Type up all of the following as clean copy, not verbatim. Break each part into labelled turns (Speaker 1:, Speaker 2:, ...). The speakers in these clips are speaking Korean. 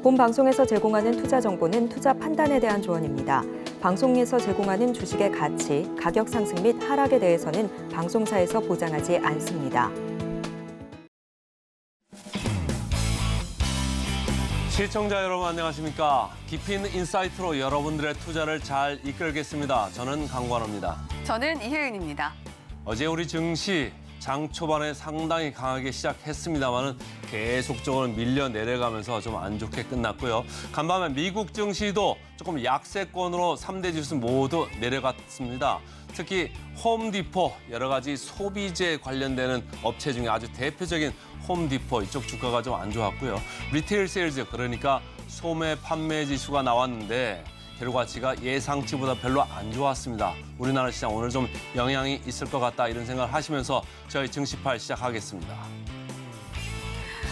Speaker 1: 본 방송에서 제공하는 투자 정보는 투자 판단에 대한 조언입니다. 방송에서 제공하는 주식의 가치, 가격 상승 및 하락에 대해서는 방송사에서 보장하지 않습니다.
Speaker 2: 시청자 여러분 안녕하십니까? 깊이 있는 인사이트로 여러분들의 투자를 잘 이끌겠습니다. 저는 강관호입니다.
Speaker 3: 저는 이혜은입니다.
Speaker 2: 어제 우리 증시 장 초반에 상당히 강하게 시작했습니다만은 계속적으로 밀려 내려가면서 좀 안 좋게 끝났고요. 간밤에 미국 증시도 조금 약세권으로 3대 지수 모두 내려갔습니다. 특히 홈디포 여러 가지 소비재 관련되는 업체 중에 아주 대표적인 홈디포 이쪽 주가가 좀 안 좋았고요. 리테일 세일즈 그러니까 소매 판매 지수가 나왔는데 결과치가 예상치보다 별로 안 좋았습니다. 우리나라 시장 오늘 좀 영향이 있을 것 같다 이런 생각을 하시면서 저희 증시팔 시작하겠습니다.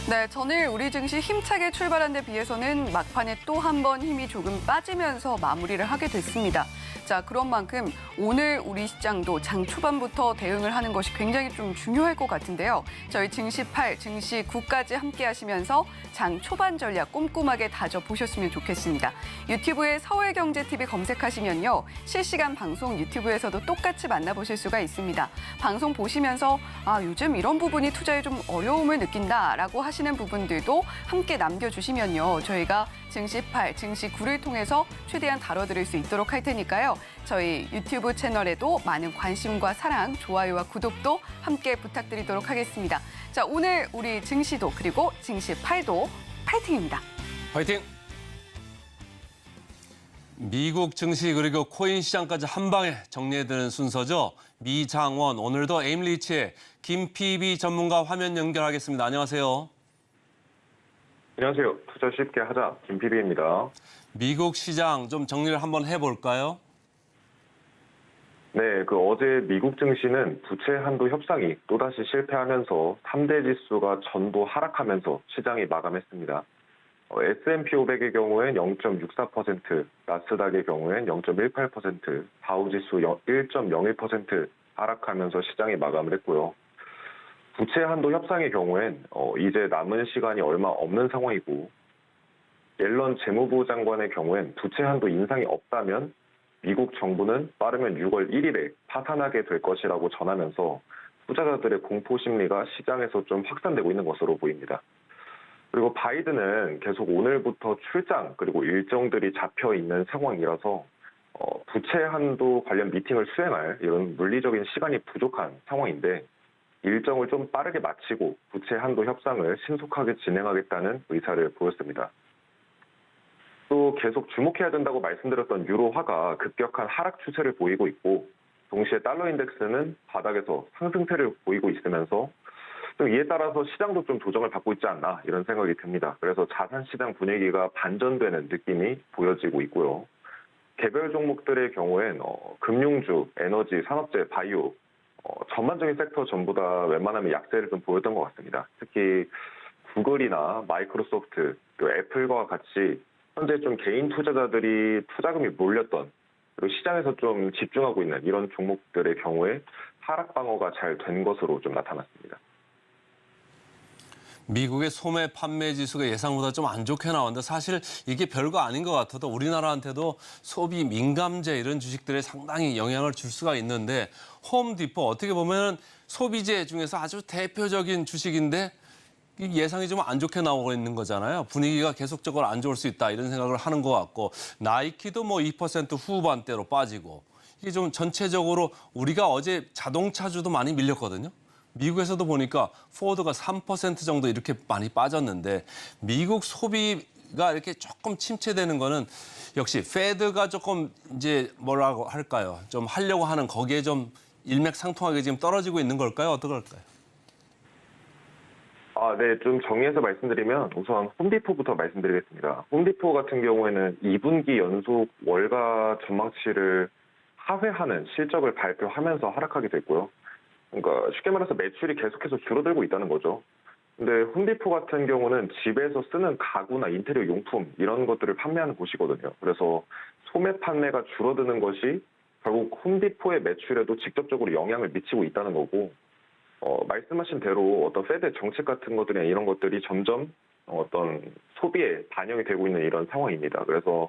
Speaker 3: 네, 전일 우리 증시 힘차게 출발한 데 비해서는 막판에 또 한 번 힘이 조금 빠지면서 마무리를 하게 됐습니다. 자, 그런 만큼 오늘 우리 시장도 장 초반부터 대응을 하는 것이 굉장히 좀 중요할 것 같은데요. 저희 증시8, 증시9까지 함께 하시면서 장 초반 전략 꼼꼼하게 다져보셨으면 좋겠습니다. 유튜브에 서울경제TV 검색하시면요. 실시간 방송 유튜브에서도 똑같이 만나보실 수가 있습니다. 방송 보시면서 요즘 이런 부분이 투자에 좀 어려움을 느낀다라고 하시는 부분들도 함께 남겨주시면요. 저희가 증시8, 증시9를 통해서 최대한 다뤄드릴 수 있도록 할 테니까요. 저희 유튜브 채널에도 많은 관심과 사랑, 좋아요와 구독도 함께 부탁드리도록 하겠습니다. 자, 오늘 우리 증시도 그리고 증시8도 파이팅입니다.
Speaker 2: 화이팅! 미국 증시 그리고 코인 시장까지 한 방에 정리해드리는 순서죠. 미장원, 오늘도 에임리치의 김PB 전문가 화면 연결하겠습니다. 안녕하세요.
Speaker 4: 안녕하세요. 투자 쉽게 하자 김PB입니다.
Speaker 2: 미국 시장 좀 정리를 한번 해볼까요?
Speaker 4: 네, 어제 미국 증시는 부채 한도 협상이 또다시 실패하면서 3대 지수가 전부 하락하면서 시장이 마감했습니다. S&P 500의 경우엔 0.64%, 나스닥의 경우엔 0.18%, 다우지수 1.01% 하락하면서 시장이 마감을 했고요. 부채 한도 협상의 경우엔 이제 남은 시간이 얼마 없는 상황이고 옐런 재무부 장관의 경우엔 부채 한도 인상이 없다면 미국 정부는 빠르면 6월 1일에 파산하게 될 것이라고 전하면서 투자자들의 공포 심리가 시장에서 좀 확산되고 있는 것으로 보입니다. 그리고 바이든은 계속 오늘부터 출장 그리고 일정들이 잡혀 있는 상황이라서 부채 한도 관련 미팅을 수행할 이런 물리적인 시간이 부족한 상황인데 일정을 좀 빠르게 마치고 부채 한도 협상을 신속하게 진행하겠다는 의사를 보였습니다. 또 계속 주목해야 된다고 말씀드렸던 유로화가 급격한 하락 추세를 보이고 있고 동시에 달러 인덱스는 바닥에서 상승세를 보이고 있으면서 좀 이에 따라서 시장도 좀 조정을 받고 있지 않나 이런 생각이 듭니다. 그래서 자산 시장 분위기가 반전되는 느낌이 보여지고 있고요. 개별 종목들의 경우엔 금융주, 에너지, 산업재, 바이오 전반적인 섹터 전부 다 웬만하면 약세를 좀 보였던 것 같습니다. 특히 구글이나 마이크로소프트, 또 애플과 같이 현재 좀 개인 투자자들이 투자금이 몰렸던 그리고 시장에서 좀 집중하고 있는 이런 종목들의 경우에 하락 방어가 잘 된 것으로 좀 나타났습니다.
Speaker 2: 미국의 소매 판매 지수가 예상보다 좀 안 좋게 나왔는데 사실 이게 별거 아닌 것 같아도 우리나라한테도 소비 민감재 이런 주식들에 상당히 영향을 줄 수가 있는데 홈디포 어떻게 보면 소비재 중에서 아주 대표적인 주식인데 예상이 좀 안 좋게 나오고 있는 거잖아요. 분위기가 계속적으로 안 좋을 수 있다 이런 생각을 하는 것 같고 나이키도 뭐 2% 후반대로 빠지고 이게 좀 전체적으로 우리가 어제 자동차주도 많이 밀렸거든요. 미국에서도 보니까 포드가 3% 정도 이렇게 많이 빠졌는데 미국 소비가 이렇게 조금 침체되는 거는 역시 페드가 조금 이제 뭐라고 할까요? 좀 하려고 하는 거기에 좀 일맥상통하게 지금 떨어지고 있는 걸까요? 어떨까요?
Speaker 4: 네, 좀 정리해서 말씀드리면 우선 홈디포부터 말씀드리겠습니다. 홈디포 같은 경우에는 2분기 연속 월가 전망치를 하회하는 실적을 발표하면서 하락하게 됐고요. 그러니까 쉽게 말해서 매출이 계속해서 줄어들고 있다는 거죠. 근데 홈디포 같은 경우는 집에서 쓰는 가구나 인테리어 용품 이런 것들을 판매하는 곳이거든요. 그래서 소매 판매가 줄어드는 것이 결국 홈디포의 매출에도 직접적으로 영향을 미치고 있다는 거고 말씀하신 대로 어떤 페드 정책 같은 것들이나 이런 것들이 점점 어떤 소비에 반영이 되고 있는 이런 상황입니다. 그래서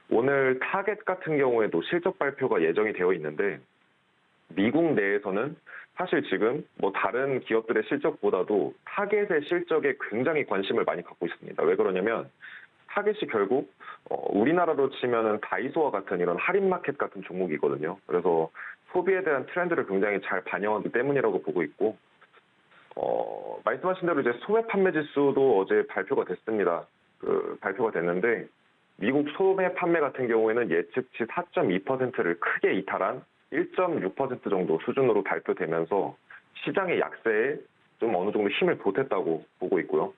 Speaker 4: 오늘 타겟 같은 경우에도 실적 발표가 예정이 되어 있는데 미국 내에서는 사실 지금 뭐 다른 기업들의 실적보다도 타겟의 실적에 굉장히 관심을 많이 갖고 있습니다. 왜 그러냐면 타겟이 결국 우리나라로 치면은 다이소와 같은 이런 할인마켓 같은 종목이거든요. 그래서 소비에 대한 트렌드를 굉장히 잘 반영하기 때문이라고 보고 있고 말씀하신 대로 이제 소매 판매 지수도 어제 발표가 됐습니다. 발표가 됐는데 미국 소매 판매 같은 경우에는 예측치 4.2%를 크게 이탈한 1.6% 정도 수준으로 발표되면서 시장의 약세에 좀 어느 정도 힘을 보탰다고 보고 있고요.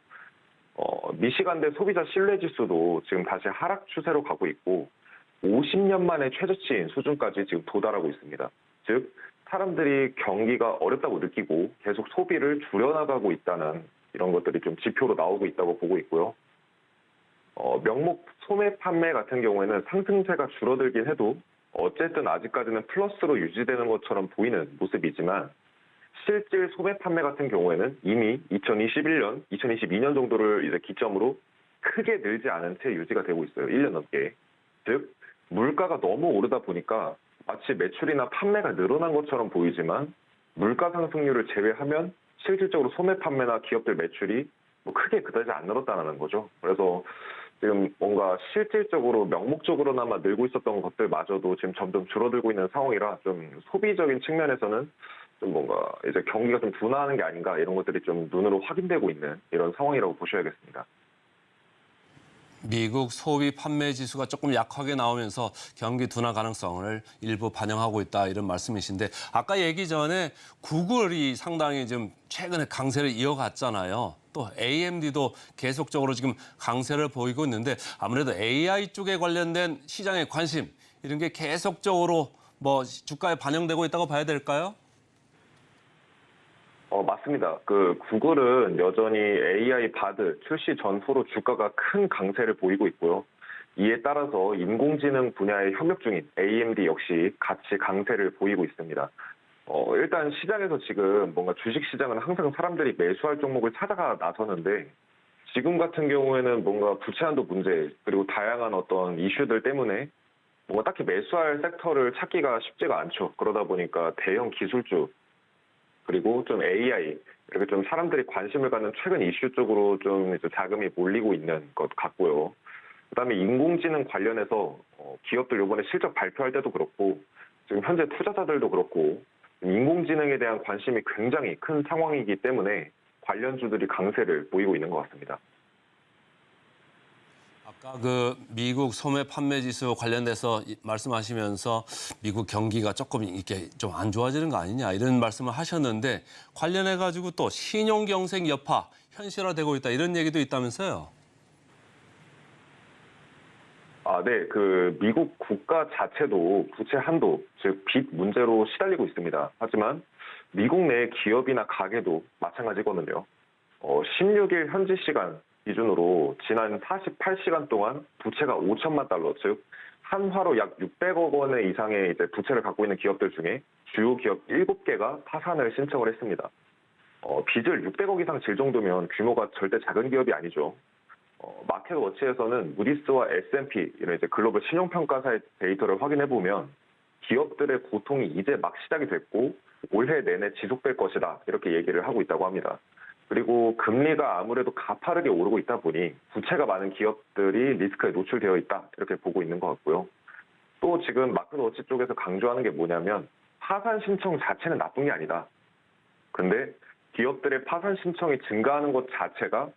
Speaker 4: 미시간대 소비자 신뢰 지수도 지금 다시 하락 추세로 가고 있고 50년 만에 최저치인 수준까지 지금 도달하고 있습니다. 즉 사람들이 경기가 어렵다고 느끼고 계속 소비를 줄여나가고 있다는 이런 것들이 좀 지표로 나오고 있다고 보고 있고요. 명목 소매 판매 같은 경우에는 상승세가 줄어들긴 해도 어쨌든 아직까지는 플러스로 유지되는 것처럼 보이는 모습이지만 실질 소매 판매 같은 경우에는 이미 2021년, 2022년 정도를 이제 기점으로 크게 늘지 않은 채 유지가 되고 있어요. 1년 넘게. 즉 물가가 너무 오르다 보니까 마치 매출이나 판매가 늘어난 것처럼 보이지만 물가 상승률을 제외하면 실질적으로 소매 판매나 기업들 매출이 뭐 크게 그다지 안 늘었다는 거죠. 그래서 지금 뭔가 실질적으로 명목적으로나마 늘고 있었던 것들마저도 지금 점점 줄어들고 있는 상황이라 좀 소비적인 측면에서는 좀 뭔가 이제 경기가 좀 둔화하는 게 아닌가 이런 것들이 좀 눈으로 확인되고 있는 이런 상황이라고 보셔야겠습니다.
Speaker 2: 미국 소비 판매 지수가 조금 약하게 나오면서 경기 둔화 가능성을 일부 반영하고 있다 이런 말씀이신데 아까 얘기 전에 구글이 상당히 좀 최근에 강세를 이어갔잖아요. 또 AMD도 계속적으로 지금 강세를 보이고 있는데 아무래도 AI 쪽에 관련된 시장의 관심 이런 게 계속적으로 뭐 주가에 반영되고 있다고 봐야 될까요?
Speaker 4: 맞습니다. 구글은 여전히 AI 바드 출시 전후로 주가가 큰 강세를 보이고 있고요. 이에 따라서 인공지능 분야에 협력 중인 AMD 역시 같이 강세를 보이고 있습니다. 일단 시장에서 지금 뭔가 주식시장은 항상 사람들이 매수할 종목을 찾아가 나서는데 지금 같은 경우에는 뭔가 부채한도 문제 그리고 다양한 어떤 이슈들 때문에 뭔가 딱히 매수할 섹터를 찾기가 쉽지가 않죠. 그러다 보니까 대형 기술주 그리고 좀 AI 이렇게 좀 사람들이 관심을 갖는 최근 이슈 쪽으로 좀 이제 자금이 몰리고 있는 것 같고요. 그다음에 인공지능 관련해서 기업들 이번에 실적 발표할 때도 그렇고 지금 현재 투자자들도 그렇고 인공지능에 대한 관심이 굉장히 큰 상황이기 때문에 관련주들이 강세를 보이고 있는 것 같습니다.
Speaker 2: 아까 미국 소매 판매 지수 관련돼서 말씀하시면서 미국 경기가 조금 이렇게 좀 안 좋아지는 거 아니냐 이런 말씀을 하셨는데 관련해 가지고 또 신용 경색 여파 현실화되고 있다 이런 얘기도 있다면서요?
Speaker 4: 네. 미국 국가 자체도 부채 한도, 즉 빚 문제로 시달리고 있습니다. 하지만 미국 내 기업이나 가게도 마찬가지거든요. 16일 현지 시간 기준으로 지난 48시간 동안 부채가 5천만 달러, 즉 한화로 약 600억 원 이상의 이제 부채를 갖고 있는 기업들 중에 주요 기업 7개가 파산을 신청을 했습니다. 빚을 600억 이상 질 정도면 규모가 절대 작은 기업이 아니죠. 마켓워치에서는 무디스와 S&P 이런 이제 글로벌 신용평가사의 데이터를 확인해 보면 기업들의 고통이 이제 막 시작이 됐고 올해 내내 지속될 것이다 이렇게 얘기를 하고 있다고 합니다. 그리고 금리가 아무래도 가파르게 오르고 있다 보니 부채가 많은 기업들이 리스크에 노출되어 있다 이렇게 보고 있는 것 같고요. 또 지금 마켓워치 쪽에서 강조하는 게 뭐냐면 파산 신청 자체는 나쁜 게 아니다. 근데 기업들의 파산 신청이 증가하는 것 자체가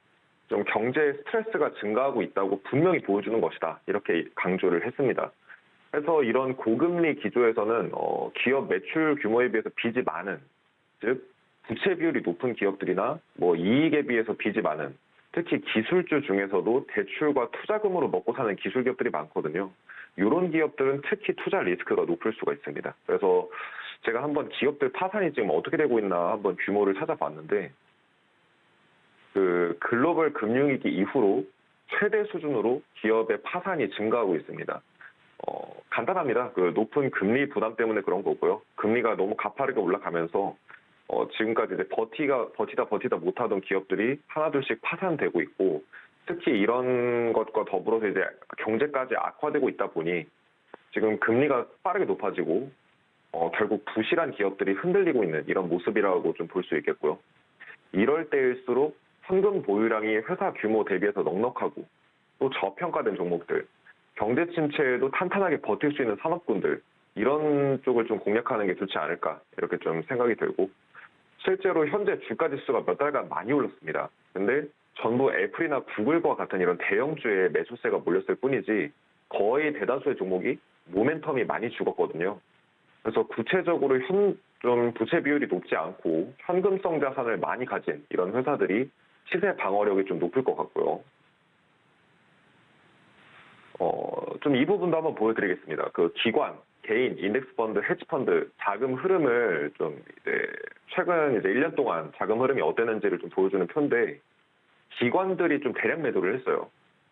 Speaker 4: 좀 경제의 스트레스가 증가하고 있다고 분명히 보여주는 것이다. 이렇게 강조를 했습니다. 그래서 이런 고금리 기조에서는 기업 매출 규모에 비해서 빚이 많은, 즉 부채 비율이 높은 기업들이나 뭐 이익에 비해서 빚이 많은, 특히 기술주 중에서도 대출과 투자금으로 먹고 사는 기술 기업들이 많거든요. 이런 기업들은 특히 투자 리스크가 높을 수가 있습니다. 그래서 제가 한번 기업들 파산이 지금 어떻게 되고 있나 한번 규모를 찾아봤는데 글로벌 금융위기 이후로 최대 수준으로 기업의 파산이 증가하고 있습니다. 간단합니다. 높은 금리 부담 때문에 그런 거고요. 금리가 너무 가파르게 올라가면서 지금까지 이제 버티다 못하던 기업들이 하나둘씩 파산되고 있고 특히 이런 것과 더불어서 이제 경제까지 악화되고 있다 보니 지금 금리가 빠르게 높아지고 결국 부실한 기업들이 흔들리고 있는 이런 모습이라고 좀 볼 수 있겠고요. 이럴 때일수록 현금 보유량이 회사 규모 대비해서 넉넉하고 또 저평가된 종목들, 경제 침체에도 탄탄하게 버틸 수 있는 산업군들 이런 쪽을 좀 공략하는 게 좋지 않을까 이렇게 좀 생각이 들고 실제로 현재 주가 지수가 몇 달간 많이 올랐습니다. 근데 전부 애플이나 구글과 같은 이런 대형주에 매수세가 몰렸을 뿐이지 거의 대다수의 종목이 모멘텀이 많이 죽었거든요. 그래서 구체적으로 좀 부채 비율이 높지 않고 현금성 자산을 많이 가진 이런 회사들이 시세 방어력이 좀 높을 것 같고요. 좀 이 부분도 한번 보여드리겠습니다. 그 기관, 개인, 인덱스 펀드, 헤지 펀드 자금 흐름을 좀 이제 최근 이제 1년 동안 자금 흐름이 어땠는지를 좀 보여주는 표인데 기관들이 좀 대량 매도를 했어요.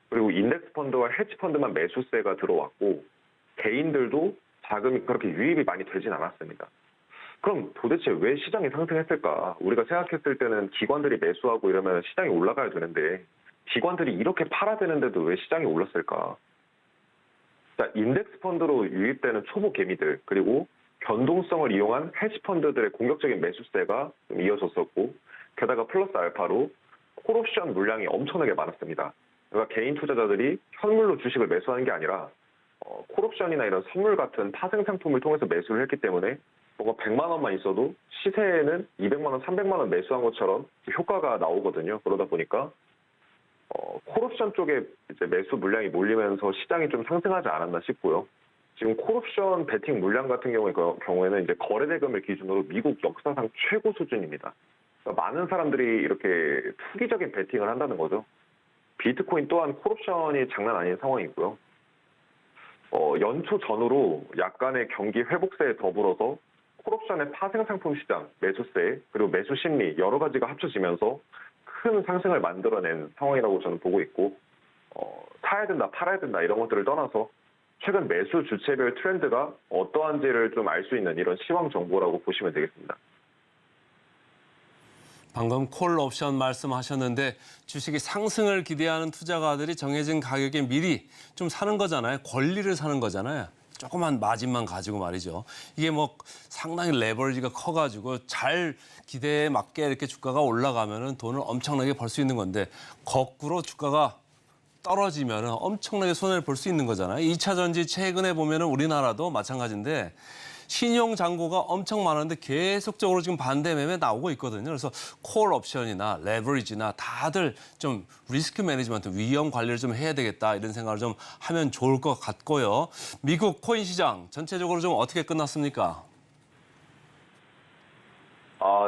Speaker 4: 그리고 인덱스 펀드와 헤지 펀드만 매수세가 들어왔고 개인들도 자금이 그렇게 유입이 많이 되진 않았습니다. 그럼 도대체 왜 시장이 상승했을까? 우리가 생각했을 때는 기관들이 매수하고 이러면 시장이 올라가야 되는데 기관들이 이렇게 팔아야 되는데도 왜 시장이 올랐을까? 자, 인덱스 펀드로 유입되는 초보 개미들 그리고 변동성을 이용한 헤지 펀드들의 공격적인 매수세가 좀 이어졌었고 게다가 플러스 알파로 콜옵션 물량이 엄청나게 많았습니다. 그러니까 개인 투자자들이 현물로 주식을 매수하는 게 아니라 콜옵션이나 이런 선물 같은 파생 상품을 통해서 매수를 했기 때문에 뭔가 100만 원만 있어도 시세에는 200만 원, 300만 원 매수한 것처럼 효과가 나오거든요. 그러다 보니까 콜옵션 쪽에 이제 매수 물량이 몰리면서 시장이 좀 상승하지 않았나 싶고요. 지금 콜옵션 베팅 물량 같은 경우에는 이제 거래대금을 기준으로 미국 역사상 최고 수준입니다. 그러니까 많은 사람들이 이렇게 투기적인 베팅을 한다는 거죠. 비트코인 또한 콜옵션이 장난 아닌 상황이고요. 연초 전후로 약간의 경기 회복세에 더불어서 콜옵션의 파생 상품 시장, 매수세, 그리고 매수 심리 여러 가지가 합쳐지면서 큰 상승을 만들어낸 상황이라고 저는 보고 있고 사야 된다, 팔아야 된다 이런 것들을 떠나서 최근 매수 주체별 트렌드가 어떠한지를 좀 알 수 있는 이런 시황 정보라고 보시면 되겠습니다.
Speaker 2: 방금 콜 옵션 말씀하셨는데 주식이 상승을 기대하는 투자가들이 정해진 가격에 미리 좀 사는 거잖아요. 권리를 사는 거잖아요. 조그만 마진만 가지고 말이죠. 이게 뭐 상당히 레버리지가 커가지고 잘 기대에 맞게 이렇게 주가가 올라가면은 돈을 엄청나게 벌 수 있는 건데 거꾸로 주가가 떨어지면 엄청나게 손해를 볼 수 있는 거잖아요. 2차 전지 최근에 보면은 우리나라도 마찬가지인데 신용 잔고가 엄청 많은데 계속적으로 지금 반대 매매 나오고 있거든요. 그래서 콜 옵션이나 레버리지나 다들 좀 리스크 매니지먼트, 위험 관리를 좀 해야 되겠다 이런 생각을 좀 하면 좋을 것 같고요. 미국 코인 시장 전체적으로 좀 어떻게 끝났습니까?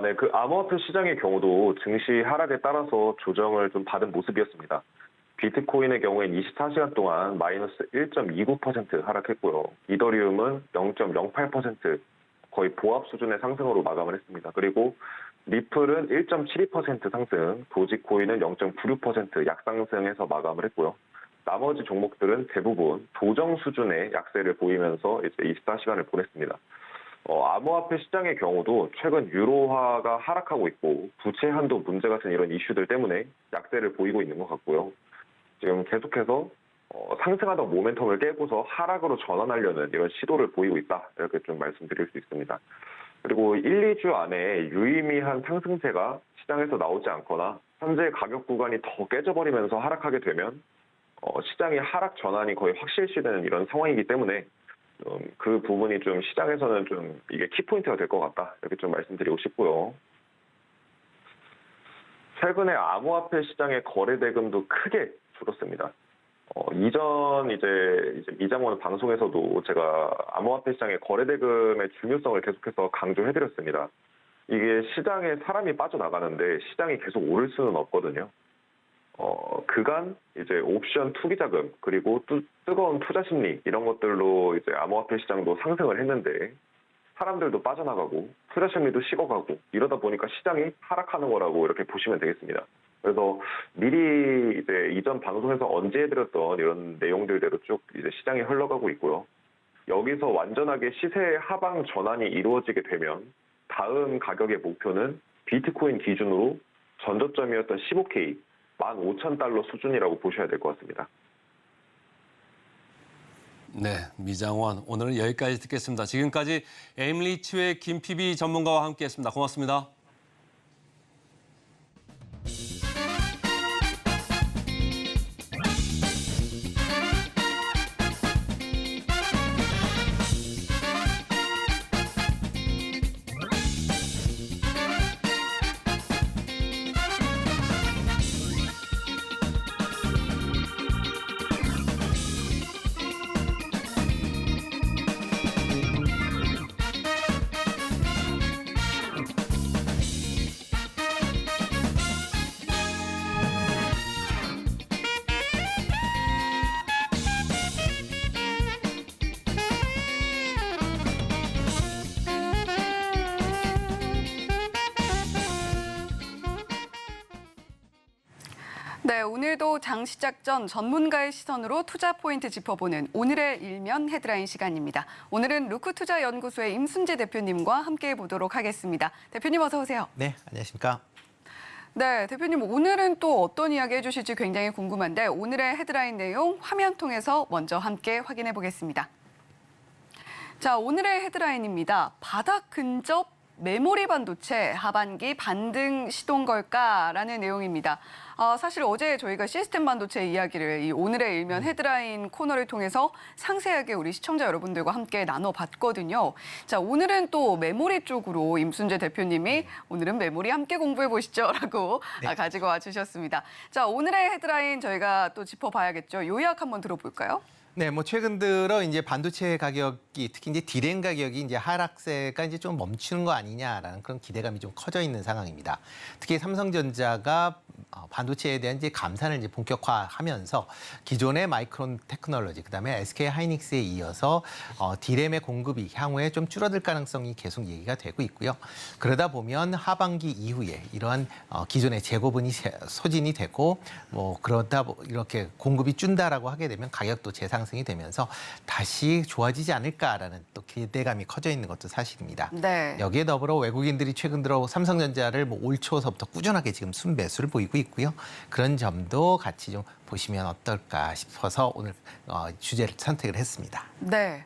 Speaker 4: 네, 그 암호화폐 시장의 경우도 증시 하락에 따라서 조정을 좀 받은 모습이었습니다. 비트코인의 경우엔 24시간 동안 마이너스 1.29% 하락했고요. 이더리움은 0.08% 거의 보합 수준의 상승으로 마감을 했습니다. 그리고 리플은 1.72% 상승, 도지코인은 0.96% 약상승해서 마감을 했고요. 나머지 종목들은 대부분 조정 수준의 약세를 보이면서 이제 24시간을 보냈습니다. 암호화폐 시장의 경우도 최근 유로화가 하락하고 있고 부채 한도 문제 같은 이런 이슈들 때문에 약세를 보이고 있는 것 같고요. 지금 계속해서 상승하던 모멘텀을 깨고서 하락으로 전환하려는 이런 시도를 보이고 있다. 이렇게 좀 말씀드릴 수 있습니다. 그리고 1, 2주 안에 유의미한 상승세가 시장에서 나오지 않거나 현재 가격 구간이 더 깨져버리면서 하락하게 되면 시장의 하락 전환이 거의 확실시되는 이런 상황이기 때문에 그 부분이 좀 시장에서는 좀 이게 키포인트가 될 것 같다. 이렇게 좀 말씀드리고 싶고요. 최근에 암호화폐 시장의 거래 대금도 크게 줄었습니다. 이전 이제 미장원 방송에서도 제가 암호화폐 시장의 거래 대금의 중요성을 계속해서 강조해드렸습니다. 이게 시장에 사람이 빠져나가는데 시장이 계속 오를 수는 없거든요. 그간 이제 옵션 투기 자금 그리고 뜨거운 투자 심리 이런 것들로 이제 암호화폐 시장도 상승을 했는데 사람들도 빠져나가고 투자 심리도 식어가고 이러다 보니까 시장이 하락하는 거라고 이렇게 보시면 되겠습니다. 그래서 미리 이제 이전 방송에서 언제 해드렸던 이런 내용들대로 쭉 이제 시장이 흘러가고 있고요. 여기서 완전하게 시세 하방 전환이 이루어지게 되면 다음 가격의 목표는 비트코인 기준으로 전저점이었던 15K, $15,000 수준이라고 보셔야 될 것 같습니다.
Speaker 2: 네, 미장원 오늘은 여기까지 듣겠습니다. 지금까지 에임리츠의 김PB 전문가와 함께했습니다. 고맙습니다.
Speaker 3: 네, 오늘도 장 시작 전 전문가의 시선으로 투자 포인트 짚어보는 오늘의 일면 헤드라인 시간입니다. 오늘은 루크투자연구소의 임순재 대표님과 함께해 보도록 하겠습니다. 대표님 어서 오세요.
Speaker 5: 네, 안녕하십니까.
Speaker 3: 네, 대표님 오늘은 또 어떤 이야기 해주실지 굉장히 궁금한데 오늘의 헤드라인 내용 화면 통해서 먼저 함께 확인해 보겠습니다. 자, 오늘의 헤드라인입니다. 바닥 근접 메모리 반도체 하반기 반등 시동 걸까라는 내용입니다. 사실 어제 저희가 시스템 반도체 이야기를 이 오늘의 일면 헤드라인 코너를 통해서 상세하게 우리 시청자 여러분들과 함께 나눠봤거든요. 자, 오늘은 또 메모리 쪽으로 임순재 대표님이 오늘은 메모리 함께 공부해 보시죠라고 가지고 와주셨습니다. 자, 오늘의 헤드라인 저희가 또 짚어봐야겠죠. 요약 한번 들어볼까요?
Speaker 5: 네, 뭐 최근 들어 이제 반도체 가격이 특히 이제 디램 가격이 이제 하락세가 이제 좀 멈추는 거 아니냐라는 그런 기대감이 좀 커져 있는 상황입니다. 특히 삼성전자가 반도체에 대한 이제 감산을 이제 본격화하면서 기존의 마이크론 테크놀로지, 그다음에 SK 하이닉스에 이어서 디램의 공급이 향후에 좀 줄어들 가능성이 계속 얘기가 되고 있고요. 그러다 보면 하반기 이후에 이러한 기존의 재고분이 소진이 되고 뭐 그러다 이렇게 공급이 준다라고 하게 되면 가격도 재상승이 되면서 다시 좋아지지 않을까라는 또 기대감이 커져 있는 것도 사실입니다.
Speaker 3: 네.
Speaker 5: 여기에 더불어 외국인들이 최근 들어 삼성전자를 뭐 올 초서부터 꾸준하게 지금 순매수를 보이고 있고요. 그런 점도 같이 좀 보시면 어떨까 싶어서 오늘 주제를 선택을 했습니다.
Speaker 3: 네.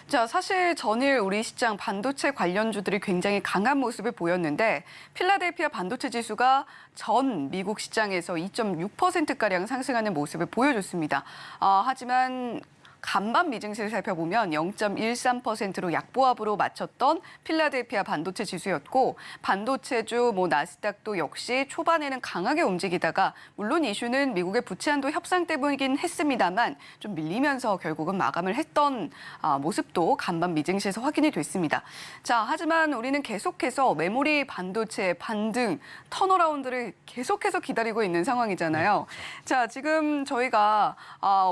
Speaker 3: 자, 사실 전일 우리 시장 반도체 관련주들이 굉장히 강한 모습을 보였는데 필라델피아 반도체 지수가 전 미국 시장에서 2.6%가량 상승하는 모습을 보여줬습니다. 하지만 간밤 미증시를 살펴보면 0.13%로 약보합으로 맞췄던 필라델피아 반도체 지수였고 반도체주 나스닥도 역시 초반에는 강하게 움직이다가 물론 이슈는 미국의 부채 한도 협상 때문이긴 했습니다만 좀 밀리면서 결국은 마감을 했던 모습도 간밤 미증시에서 확인이 됐습니다. 자, 하지만 우리는 계속해서 메모리 반도체 반등 턴어라운드를 계속해서 기다리고 있는 상황이잖아요. 자, 지금 저희가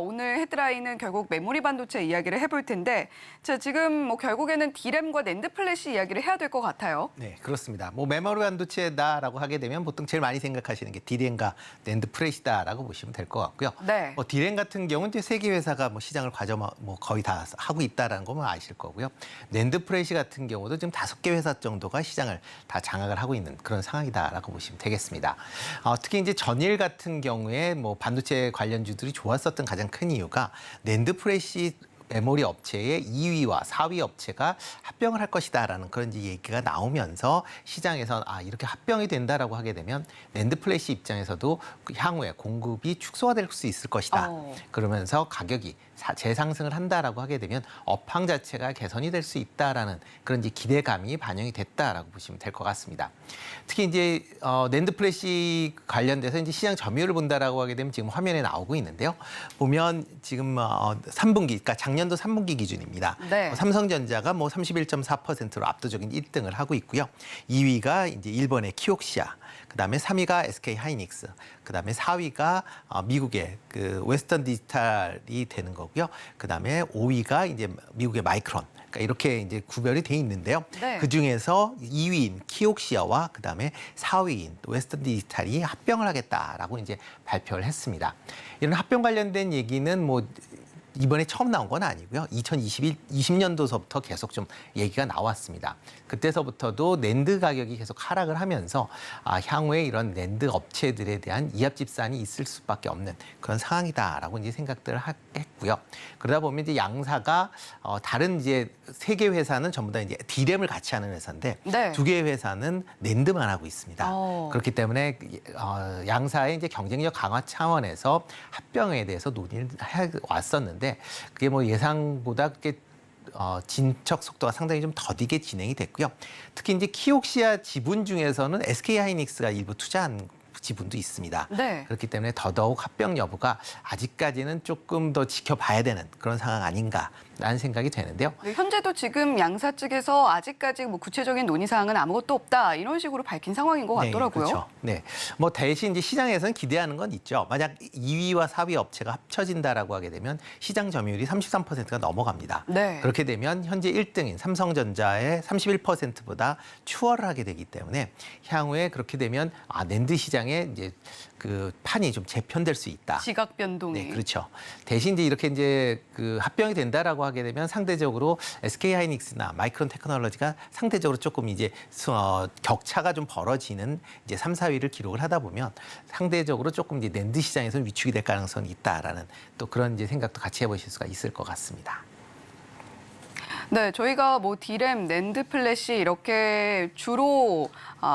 Speaker 3: 오늘 헤드라인은 결국 메모리 반도체 이야기를 해볼 텐데, 자, 지금 뭐 결국에는 디램과 낸드 플래시 이야기를 해야 될 것 같아요.
Speaker 5: 네, 그렇습니다. 뭐 메모리 반도체다라고 하게 되면 보통 제일 많이 생각하시는 게 디램과 낸드 플래시다라고 보시면 될 것 같고요.
Speaker 3: 네.
Speaker 5: 뭐 디램 같은 경우는 이제 세계 회사가 뭐 시장을 거의 다 하고 있다라는 거면 아실 거고요. 낸드 플래시 같은 경우도 지금 5개 회사 정도가 시장을 다 장악을 하고 있는 그런 상황이다라고 보시면 되겠습니다. 특히 이제 전일 같은 경우에 뭐 반도체 관련주들이 좋았었던 가장 큰 이유가 낸드 플래시 메모리 업체의 2위와 4위 업체가 합병을 할 것이다라는 그런 얘기가 나오면서 시장에서 이렇게 합병이 된다라고 하게 되면 낸드 플래시 입장에서도 향후에 공급이 축소가 될 수 있을 것이다. 그러면서 가격이 재상승을 한다라고 하게 되면 업황 자체가 개선이 될 수 있다라는 그런 이제 기대감이 반영이 됐다라고 보시면 될 것 같습니다. 특히 이제 낸드 플래시 관련돼서 이제 시장 점유율을 본다라고 하게 되면 지금 화면에 나오고 있는데요. 보면 지금 3분기, 그러니까 작년도 3분기 기준입니다.
Speaker 3: 네.
Speaker 5: 삼성전자가 뭐 31.4%로 압도적인 1등을 하고 있고요. 2위가 이제 일본의 키옥시아, 그다음에 3위가 SK 하이닉스, 그다음에 4위가 미국의 그 웨스턴 디지털이 되는 거고요. 그다음에 5위가 이제 미국의 마이크론. 그러니까 이렇게 이제 구별이 돼 있는데요.
Speaker 3: 네.
Speaker 5: 그 중에서 2위인 키옥시아와 그다음에 4위인 웨스턴 디지털이 합병을 하겠다라고 이제 발표를 했습니다. 이런 합병 관련된 얘기는 뭐 이번에 처음 나온 건 아니고요. 2020년도서부터 계속 좀 얘기가 나왔습니다. 그때서부터도 낸드 가격이 계속 하락을 하면서 향후에 이런 낸드 업체들에 대한 이합 집산이 있을 수밖에 없는 그런 상황이다라고 이제 생각들을 했고요. 그러다 보면 이제 양사가 다른 이제 세 개 회사는 전부 다 이제 D램을 같이 하는 회사인데
Speaker 3: 네.
Speaker 5: 두 개의 회사는 낸드만 하고 있습니다. 그렇기 때문에 양사의 이제 경쟁력 강화 차원에서 합병에 대해서 논의를 해 왔었는데 그게 뭐 예상보다 그렇게 진척 속도가 상당히 좀 더디게 진행이 됐고요. 특히 이제 키옥시아 지분 중에서는 SK하이닉스가 일부 투자한 지분도 있습니다.
Speaker 3: 네.
Speaker 5: 그렇기 때문에 더더욱 합병 여부가 아직까지는 조금 더 지켜봐야 되는 그런 상황 아닌가라는 생각이 되는데요.
Speaker 3: 네, 현재도 지금 양사 측에서 아직까지 뭐 구체적인 논의 사항은 아무것도 없다 이런 식으로 밝힌 상황인 것 같더라고요.
Speaker 5: 네, 그렇죠. 네, 뭐 대신 이제 시장에서는 기대하는 건 있죠. 만약 2위와 4위 업체가 합쳐진다라고 하게 되면 시장 점유율이 33%가 넘어갑니다.
Speaker 3: 네.
Speaker 5: 그렇게 되면 현재 1등인 삼성전자의 31%보다 추월하게 되기 때문에 향후에 그렇게 되면 낸드 시장에 이제 그 판이 좀 재편될 수 있다.
Speaker 3: 지각 변동이.
Speaker 5: 네, 그렇죠. 대신 이제 이렇게 이제 그 합병이 된다라고 하게 되면 상대적으로 SK하이닉스나 마이크론 테크놀로지가 상대적으로 조금 이제 격차가 좀 벌어지는 이제 3, 4위를 기록을 하다 보면 상대적으로 조금 이제 낸드 시장에서 위축이 될 가능성이 있다라는 또 그런 이제 생각도 같이 해보실 수가 있을 것 같습니다.
Speaker 3: 네, 저희가 뭐 D램, 낸드 플래시 이렇게 주로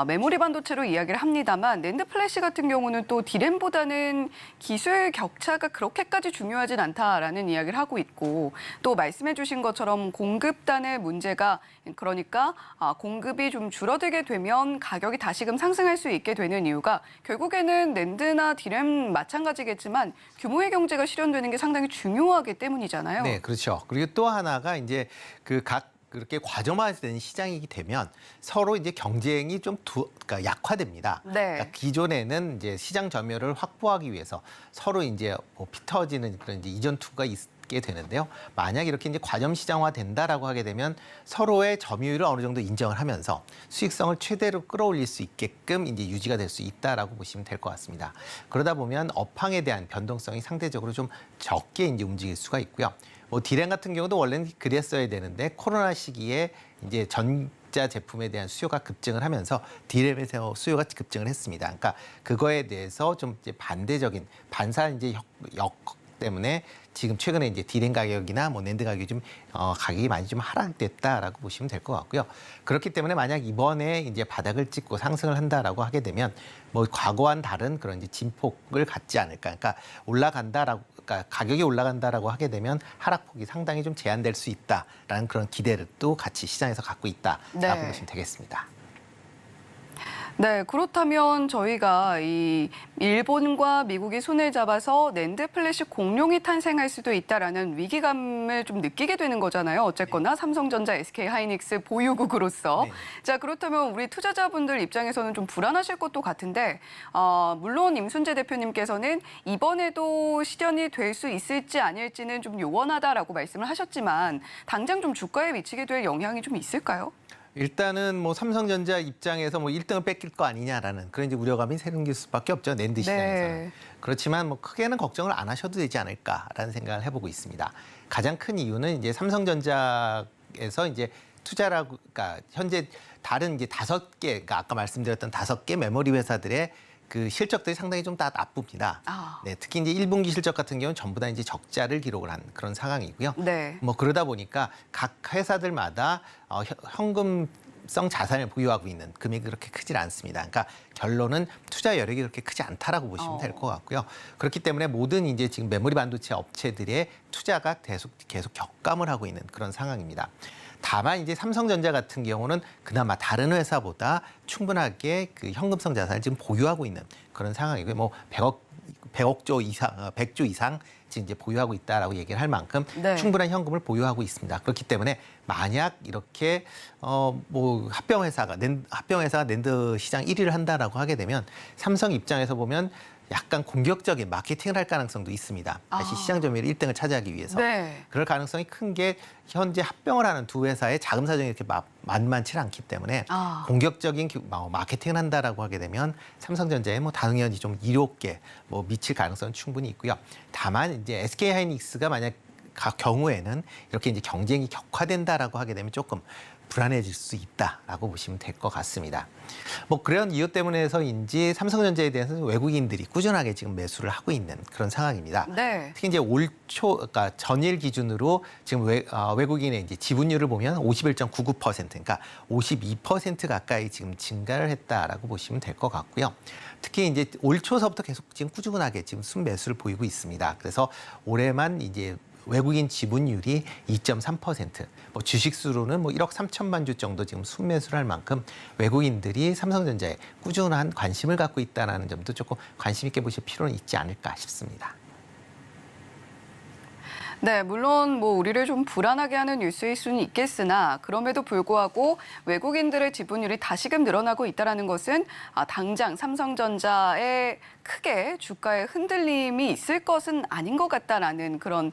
Speaker 3: 메모리 반도체로 이야기를 합니다만 낸드 플래시 같은 경우는 또 D램보다는 기술 격차가 그렇게까지 중요하진 않다라는 이야기를 하고 있고 또 말씀해 주신 것처럼 공급단의 문제가 그러니까 공급이 좀 줄어들게 되면 가격이 다시금 상승할 수 있게 되는 이유가 결국에는 낸드나 D램 마찬가지겠지만 규모의 경제가 실현되는 게 상당히 중요하기 때문이잖아요.
Speaker 5: 네, 그렇죠. 그리고 또 하나가 이제 그렇게 과점화된 시장이게 되면 서로 이제 경쟁이 좀 그러니까 약화됩니다.
Speaker 3: 네.
Speaker 5: 그러니까 기존에는 이제 시장 점유율을 확보하기 위해서 서로 이제 뭐 피 터지는 그런 이제 이전 투구가 있게 되는데요. 만약 이렇게 이제 과점 시장화 된다라고 하게 되면 서로의 점유율을 어느 정도 인정을 하면서 수익성을 최대로 끌어올릴 수 있게끔 이제 유지가 될 수 있다라고 보시면 될 것 같습니다. 그러다 보면 업황에 대한 변동성이 상대적으로 좀 적게 이제 움직일 수가 있고요. 뭐 D램 같은 경우도 원래는 그랬어야 되는데 코로나 시기에 이제 전자 제품에 대한 수요가 급증을 하면서 D램에서 수요가 급증을 했습니다. 그러니까 그거에 대해서 좀 이제 반대적인 반사 이제 역 때문에 지금 최근에 이제 D램 가격이나 뭐 낸드 가격이 좀 가격이 많이 좀 하락됐다라고 보시면 될 것 같고요. 그렇기 때문에 만약 이번에 이제 바닥을 찍고 상승을 한다라고 하게 되면 뭐 과거와는 다른 그런 이제 진폭을 갖지 않을까. 그러니까 그러니까 가격이 올라간다라고 하게 되면 하락폭이 상당히 좀 제한될 수 있다라는 그런 기대를 또 같이 시장에서 갖고 있다라고
Speaker 3: 네.
Speaker 5: 보시면 되겠습니다.
Speaker 3: 네, 그렇다면 저희가 이 일본과 미국이 손을 잡아서 낸드 플래시 공룡이 탄생할 수도 있다라는 위기감을 좀 느끼게 되는 거잖아요. 어쨌거나 삼성전자, SK하이닉스 보유국으로서.
Speaker 5: 네.
Speaker 3: 자, 그렇다면 우리 투자자분들 입장에서는 좀 불안하실 것도 같은데 물론 임순재 대표님께서는 이번에도 실현이 될 수 있을지 아닐지는 좀 요원하다라고 말씀을 하셨지만 당장 좀 주가에 미치게 될 영향이 좀 있을까요?
Speaker 5: 일단은 뭐 삼성전자 입장에서 뭐 1등을 뺏길 거 아니냐라는 그런 이제 우려감이 생길 수밖에 없죠. 낸드 시장에서는.
Speaker 3: 네.
Speaker 5: 그렇지만 뭐 크게는 걱정을 안 하셔도 되지 않을까라는 생각을 해보고 있습니다. 가장 큰 이유는 이제 삼성전자에서 이제 투자라고, 그러니까 현재 다른 이제 5개, 그러니까 아까 말씀드렸던 5개 메모리 회사들의 그 실적들이 상당히 좀 다 나쁩니다. 네, 특히 이제 1분기 실적 같은 경우는 전부 다 이제 적자를 기록을 한 그런 상황이고요.
Speaker 3: 네.
Speaker 5: 뭐 그러다 보니까 각 회사들마다 현금성 자산을 보유하고 있는 금액이 그렇게 크질 않습니다. 그러니까 결론은 투자 여력이 그렇게 크지 않다라고 보시면 될 것 같고요. 그렇기 때문에 모든 이제 지금 메모리 반도체 업체들의 투자가 계속 격감을 하고 있는 그런 상황입니다. 다만 이제 삼성전자 같은 경우는 그나마 다른 회사보다 충분하게 그 현금성 자산을 지금 보유하고 있는 그런 상황이고요. 뭐 100조 이상 지금 이제 보유하고 있다라고 얘기를 할 만큼
Speaker 3: 네.
Speaker 5: 충분한 현금을 보유하고 있습니다. 그렇기 때문에 만약 이렇게 뭐 합병 회사가 낸드 시장 1위를 한다라고 하게 되면 삼성 입장에서 보면 약간 공격적인 마케팅을 할 가능성도 있습니다. 다시 시장 점유율 1등을 차지하기 위해서.
Speaker 3: 네.
Speaker 5: 그럴 가능성이 큰 게 현재 합병을 하는 두 회사의 자금 사정이 이렇게 만만치 않기 때문에 공격적인 마케팅을 한다라고 하게 되면 삼성전자에 뭐 당연히 좀 이롭게 뭐 미칠 가능성은 충분히 있고요. 다만 이제 SK하이닉스가 만약 경우에는 이렇게 이제 경쟁이 격화된다라고 하게 되면 조금 불안해질 수 있다라고 보시면 될 것 같습니다. 뭐 그런 이유 때문에서인지 삼성전자에 대해서는 외국인들이 꾸준하게 지금 매수를 하고 있는 그런 상황입니다.
Speaker 3: 네.
Speaker 5: 특히 이제 올 초, 그러니까 전일 기준으로 지금 외국인의 이제 지분율을 보면 51.99%, 그러니까 52% 가까이 지금 증가를 했다라고 보시면 될 것 같고요. 특히 이제 올 초서부터 계속 지금 꾸준하게 지금 순매수를 보이고 있습니다. 그래서 올해만 이제 외국인 지분율이 2.3%, 뭐 주식 수로는 뭐 1억 3천만 주 정도 지금 순매수를 할 만큼 외국인들이 삼성전자에 꾸준한 관심을 갖고 있다는 점도 조금 관심 있게 보실 필요는 있지 않을까 싶습니다.
Speaker 3: 네, 물론 뭐 우리를 좀 불안하게 하는 뉴스일 수는 있겠으나 그럼에도 불구하고 외국인들의 지분율이 다시금 늘어나고 있다는 것은 당장 삼성전자의 크게 주가에 흔들림이 있을 것은 아닌 것 같다라는 그런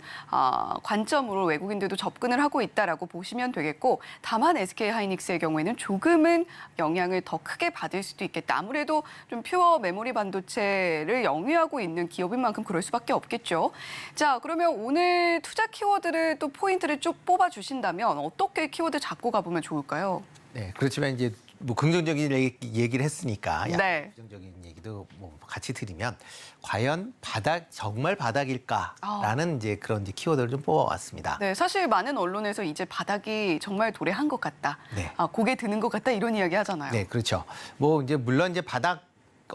Speaker 3: 관점으로 외국인들도 접근을 하고 있다라고 보시면 되겠고, 다만 SK하이닉스의 경우에는 조금은 영향을 더 크게 받을 수도 있겠다. 아무래도 좀 퓨어 메모리 반도체를 영위하고 있는 기업인 만큼 그럴 수밖에 없겠죠. 자, 그러면 오늘 투자 키워드를 또 포인트를 쭉 뽑아주신다면 어떻게 키워드 잡고 가보면 좋을까요?
Speaker 5: 네, 그렇지만 이제 뭐 긍정적인 얘기를 했으니까
Speaker 3: 네.
Speaker 5: 부정적인 얘기도 뭐 같이 드리면 과연 정말 바닥일까라는 이제 그런 이제 키워드를 좀 뽑아왔습니다.
Speaker 3: 네, 사실 많은 언론에서 이제 바닥이 정말 도래한 것 같다,
Speaker 5: 네.
Speaker 3: 고개 드는 것 같다 이런 이야기 하잖아요.
Speaker 5: 네, 그렇죠. 뭐 이제 물론 이제 바닥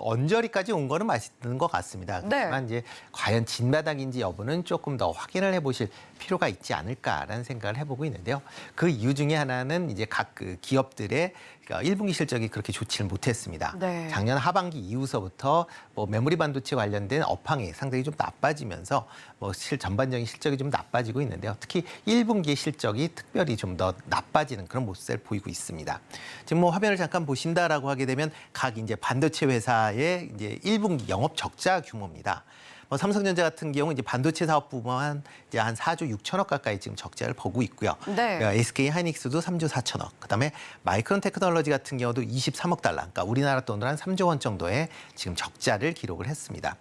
Speaker 5: 언저리까지 온 거는 맞는 것 같습니다.
Speaker 3: 네.
Speaker 5: 그렇지만 이제 과연 진바닥인지 여부는 조금 더 확인을 해보실 필요가 있지 않을까라는 생각을 해보고 있는데요. 그 이유 중에 하나는 이제 각 그 기업들의 1분기 실적이 그렇게 좋지를 못했습니다.
Speaker 3: 네.
Speaker 5: 작년 하반기 이후서부터 뭐 메모리 반도체 관련된 업황이 상당히 좀 나빠지면서 뭐 전반적인 실적이 좀 나빠지고 있는데요. 특히 1분기의 실적이 특별히 좀 더 나빠지는 그런 모습을 보이고 있습니다. 지금 뭐 화면을 잠깐 보신다라고 하게 되면 각 이제 반도체 회사의 이제 1분기 영업 적자 규모입니다. 뭐 삼성전자 같은 경우 이제 반도체 사업부만 이제 한 4조 6천억 가까이 지금 적자를 보고 있고요.
Speaker 3: 네.
Speaker 5: SK 하이닉스도 3조 4천억. 그다음에 마이크론 테크놀로지 같은 경우도 23억 달러. 그러니까 우리나라 돈으로 한 3조 원 정도의 지금 적자를 기록을 했습니다.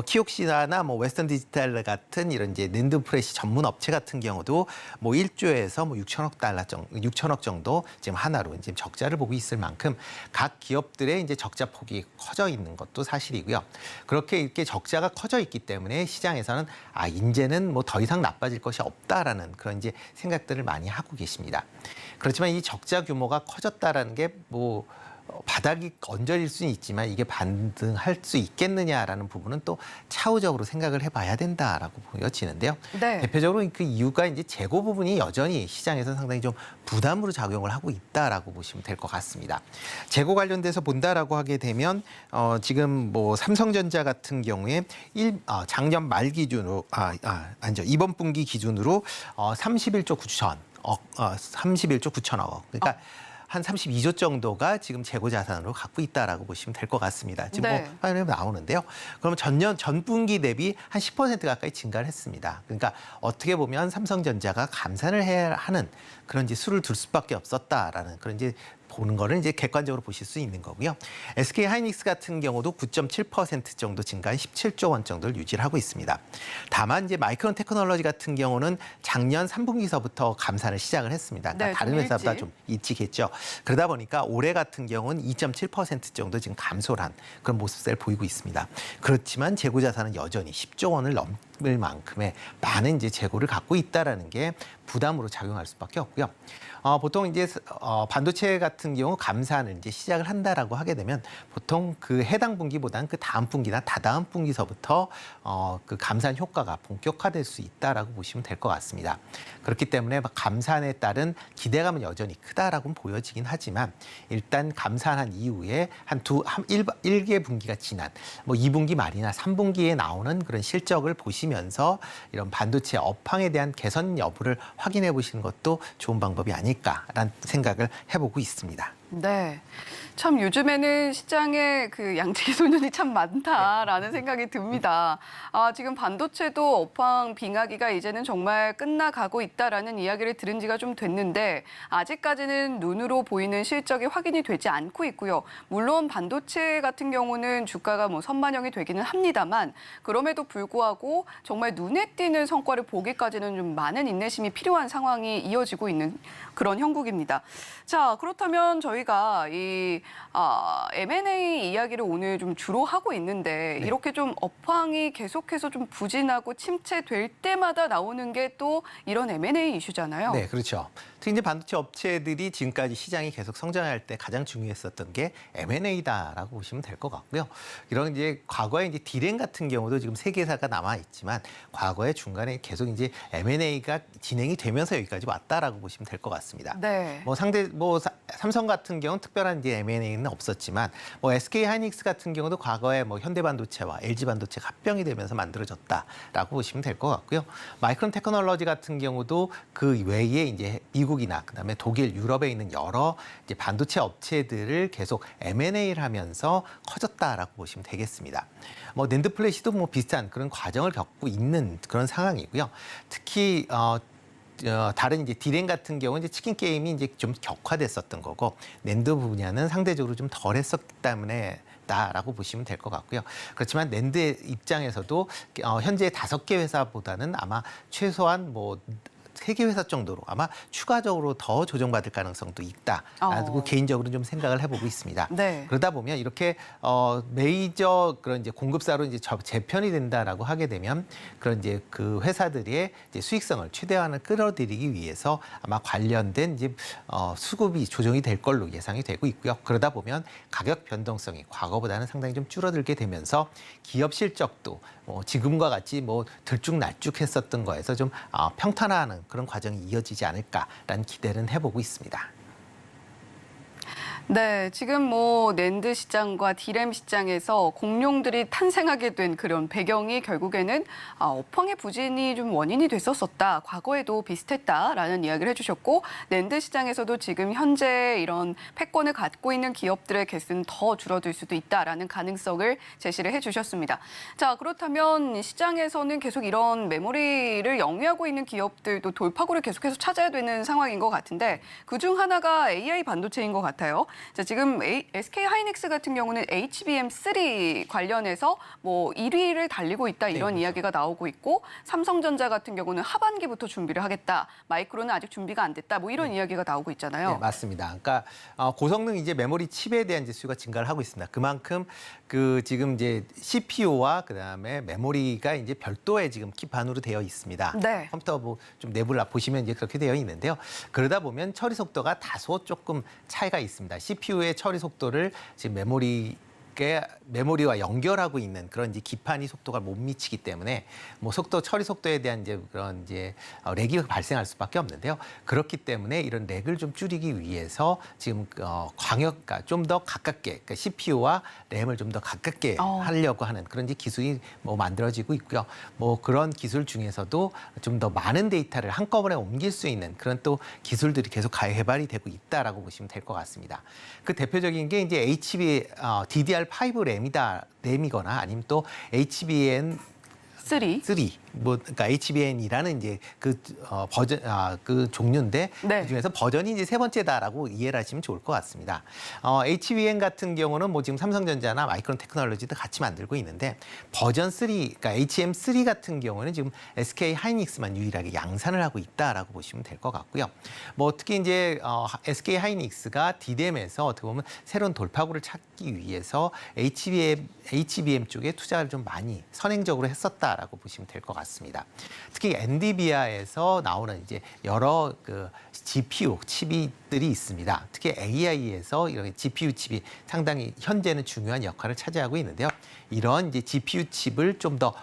Speaker 5: 키옥시다나 뭐 웨스턴 디지털 같은 이런 이제 낸드 프레시 전문 업체 같은 경우도 뭐 1조에서 뭐 6천억 정도 지금 하나로 이제 적자를 보고 있을 만큼 각 기업들의 이제 적자 폭이 커져 있는 것도 사실이고요. 그렇게 이렇게 적자가 커져 있기 때문에 시장에서는 이제는 뭐 더 이상 나빠질 것이 없다라는 그런 이제 생각들을 많이 하고 계십니다. 그렇지만 이 적자 규모가 커졌다라는 게 뭐 바닥이 언저릴 수는 있지만 이게 반등할 수 있겠느냐라는 부분은 또 차후적으로 생각을 해봐야 된다라고 보여지는데요.
Speaker 3: 네.
Speaker 5: 대표적으로 그 이유가 이제 재고 부분이 여전히 시장에서 상당히 좀 부담으로 작용을 하고 있다라고 보시면 될 것 같습니다. 재고 관련돼서 본다라고 하게 되면 지금 뭐 삼성전자 같은 경우에 작년 말 기준으로 이번 분기 기준으로 31조 9천억. 그러니까 한 32조 정도가 지금 재고 자산으로 갖고 있다라고 보시면 될 것 같습니다. 지금
Speaker 3: 네.
Speaker 5: 뭐 화면에 나오는데요. 그러면 전 분기 대비 한 10% 가까이 증가를 했습니다. 그러니까 어떻게 보면 삼성전자가 감산을 해야 하는 그런 이제 수를 둘 수밖에 없었다라는 그런 이제 보는 거를 이제 객관적으로 보실 수 있는 거고요. SK 하이닉스 같은 경우도 9.7% 정도 증가한 17조 원 정도를 유지를 하고 있습니다. 다만 이제 마이크론 테크놀로지 같은 경우는 작년 3분기서부터 감산을 시작을 했습니다. 그러니까
Speaker 3: 네,
Speaker 5: 다른
Speaker 3: 좀
Speaker 5: 회사보다
Speaker 3: 일찍.
Speaker 5: 좀 일찍했죠. 그러다 보니까 올해 같은 경우는 2.7% 정도 지금 감소를 한 그런 모습을 보이고 있습니다. 그렇지만 재고 자산은 여전히 10조 원을 넘을 만큼의 많은 이제 재고를 갖고 있다라는 게 부담으로 작용할 수밖에 없고요. 보통 이제 반도체 같은 경우 감산을 이제 시작을 한다라고 하게 되면 보통 그 해당 분기보다는 그 다음 분기나 다다음 분기서부터 그 감산 효과가 본격화될 수 있다라고 보시면 될 것 같습니다. 그렇기 때문에 감산에 따른 기대감은 여전히 크다라고 보여지긴 하지만 일단 감산한 이후에 한 1개 분기가 지난 뭐 2분기 말이나 3분기에 나오는 그런 실적을 보시면서 이런 반도체 업황에 대한 개선 여부를 확인해 보시는 것도 좋은 방법이 아닐까라는 생각을 해보고 있습니다.
Speaker 3: 네. 참 요즘에는 시장에 그 양치기 소년이 참 많다라는 생각이 듭니다. 지금 반도체도 업황 빙하기가 이제는 정말 끝나가고 있다라는 이야기를 들은 지가 좀 됐는데 아직까지는 눈으로 보이는 실적이 확인이 되지 않고 있고요. 물론 반도체 같은 경우는 주가가 뭐 선반영이 되기는 합니다만 그럼에도 불구하고 정말 눈에 띄는 성과를 보기까지는 좀 많은 인내심이 필요한 상황이 이어지고 있는 그런 형국입니다. 자, 그렇다면 저희가 이 M&A 이야기를 오늘 좀 주로 하고 있는데 이렇게 좀 업황이 계속해서 좀 부진하고 침체될 때마다 나오는 게 또 이런 M&A 이슈잖아요.
Speaker 5: 네, 그렇죠. 특히 이제 반도체 업체들이 지금까지 시장이 계속 성장할 때 가장 중요했었던 게 M&A다라고 보시면 될 것 같고요. 이런 이제 과거에 이제 디램 같은 경우도 지금 세 개사가 남아 있지만 과거에 중간에 계속 이제 M&A가 진행이 되면서 여기까지 왔다라고 보시면 될 것 같습니다.
Speaker 3: 네.
Speaker 5: 삼성 같은 경우는 특별한 이제 M&A는 없었지만 SK 하이닉스 같은 경우도 과거에 현대반도체와 LG반도체가 합병이 되면서 만들어졌다라고 보시면 될 것 같고요. 마이크론 테크놀로지 같은 경우도 그 외에 이제 미국이나 그다음에 독일, 유럽에 있는 여러 이제 반도체 업체들을 계속 M&A를 하면서 커졌다라고 보시면 되겠습니다. 낸드 플래시도 비슷한 그런 과정을 겪고 있는 그런 상황이고요. 특히 다른 이제 디램 같은 경우는 이제 치킨 게임이 이제 좀 격화됐었던 거고 낸드 분야는 상대적으로 좀 덜했었기 때문에 라고 보시면 될 것 같고요. 그렇지만 낸드 입장에서도 현재 5개 회사보다는 아마 최소한 3개 회사 정도로 아마 추가적으로 더 조정받을 가능성도 있다라고 개인적으로 좀 생각을 해보고 있습니다.
Speaker 3: 네.
Speaker 5: 그러다 보면 이렇게 메이저 그런 이제 공급사로 이제 재편이 된다라고 하게 되면 그런 이제 그 회사들의 이제 수익성을 최대한을 끌어들이기 위해서 아마 관련된 이제 수급이 조정이 될 걸로 예상이 되고 있고요. 그러다 보면 가격 변동성이 과거보다는 상당히 좀 줄어들게 되면서 기업 실적도 지금과 같이 들쭉날쭉했었던 거에서 좀 평탄화하는 그런 과정이 이어지지 않을까라는 기대는 해보고 있습니다.
Speaker 3: 네, 지금 낸드 시장과 디램 시장에서 공룡들이 탄생하게 된 그런 배경이 결국에는 업황의 부진이 좀 원인이 됐었었다. 과거에도 비슷했다라는 이야기를 해주셨고 낸드 시장에서도 지금 현재 이런 패권을 갖고 있는 기업들의 개수는 더 줄어들 수도 있다라는 가능성을 제시를 해주셨습니다. 자, 그렇다면 시장에서는 계속 이런 메모리를 영위하고 있는 기업들도 돌파구를 계속해서 찾아야 되는 상황인 것 같은데 그중 하나가 AI 반도체인 것 같아요. 자, 지금 SK 하이닉스 같은 경우는 HBM3 관련해서 1위를 달리고 있다 이런
Speaker 5: 그렇죠.
Speaker 3: 이야기가 나오고 있고 삼성전자 같은 경우는 하반기부터 준비를 하겠다. 마이크론은 아직 준비가 안 됐다. 이런 이야기가 나오고 있잖아요.
Speaker 5: 네, 맞습니다. 그러니까 고성능 이제 메모리 칩에 대한 이제 수요가 증가를 하고 있습니다. 그만큼 지금 이제 CPU와 그다음에 메모리가 이제 별도의 지금 기판으로 되어 있습니다.
Speaker 3: 네.
Speaker 5: 컴퓨터 좀 내부를 보시면 이제 그렇게 되어 있는데요. 그러다 보면 처리 속도가 다소 조금 차이가 있습니다. CPU의 처리 속도를 지금 메모리와 연결하고 있는 그런 이제 기판이 속도가 못 미치기 때문에 처리 속도에 대한 이제 그런 이제 렉이 발생할 수밖에 없는데요. 그렇기 때문에 이런 렉을 좀 줄이기 위해서 지금 그러니까 좀 더 가깝게 그러니까 CPU와 램을 좀 더 가깝게 하려고 하는 그런 이제 기술이 만들어지고 있고요. 그런 기술 중에서도 좀 더 많은 데이터를 한꺼번에 옮길 수 있는 그런 또 기술들이 계속 개발이 되고 있다라고 보시면 될 것 같습니다. 그 대표적인 게 이제 DDR5 램이거나 아니면 또 HBM3 그러니까 HBN이라는 이제 버전 그 종류인데
Speaker 3: 네.
Speaker 5: 그중에서 버전이 이제 3번째다라고 이해를 하시면 좋을 것 같습니다. HBN 같은 경우는 지금 삼성전자나 마이크론 테크놀로지도 같이 만들고 있는데 버전 3 그러니까 HM3 같은 경우는 지금 SK 하이닉스만 유일하게 양산을 하고 있다라고 보시면 될 것 같고요. 특히 이제 SK 하이닉스가 디램에서 어떻게 보면 새로운 돌파구를 찾기 위해서 HBM 쪽에 투자를 좀 많이 선행적으로 했었다라고 보시면 될 것 같습니다. 특히 엔비디아에서 나오는 이제 여러 GPU 칩들이 있습니다. 특히 AI에서 이런 GPU 칩이 상당히 현재는 중요한 역할을 차지하고 있는데요. 이런 이제 GPU 칩을 좀 더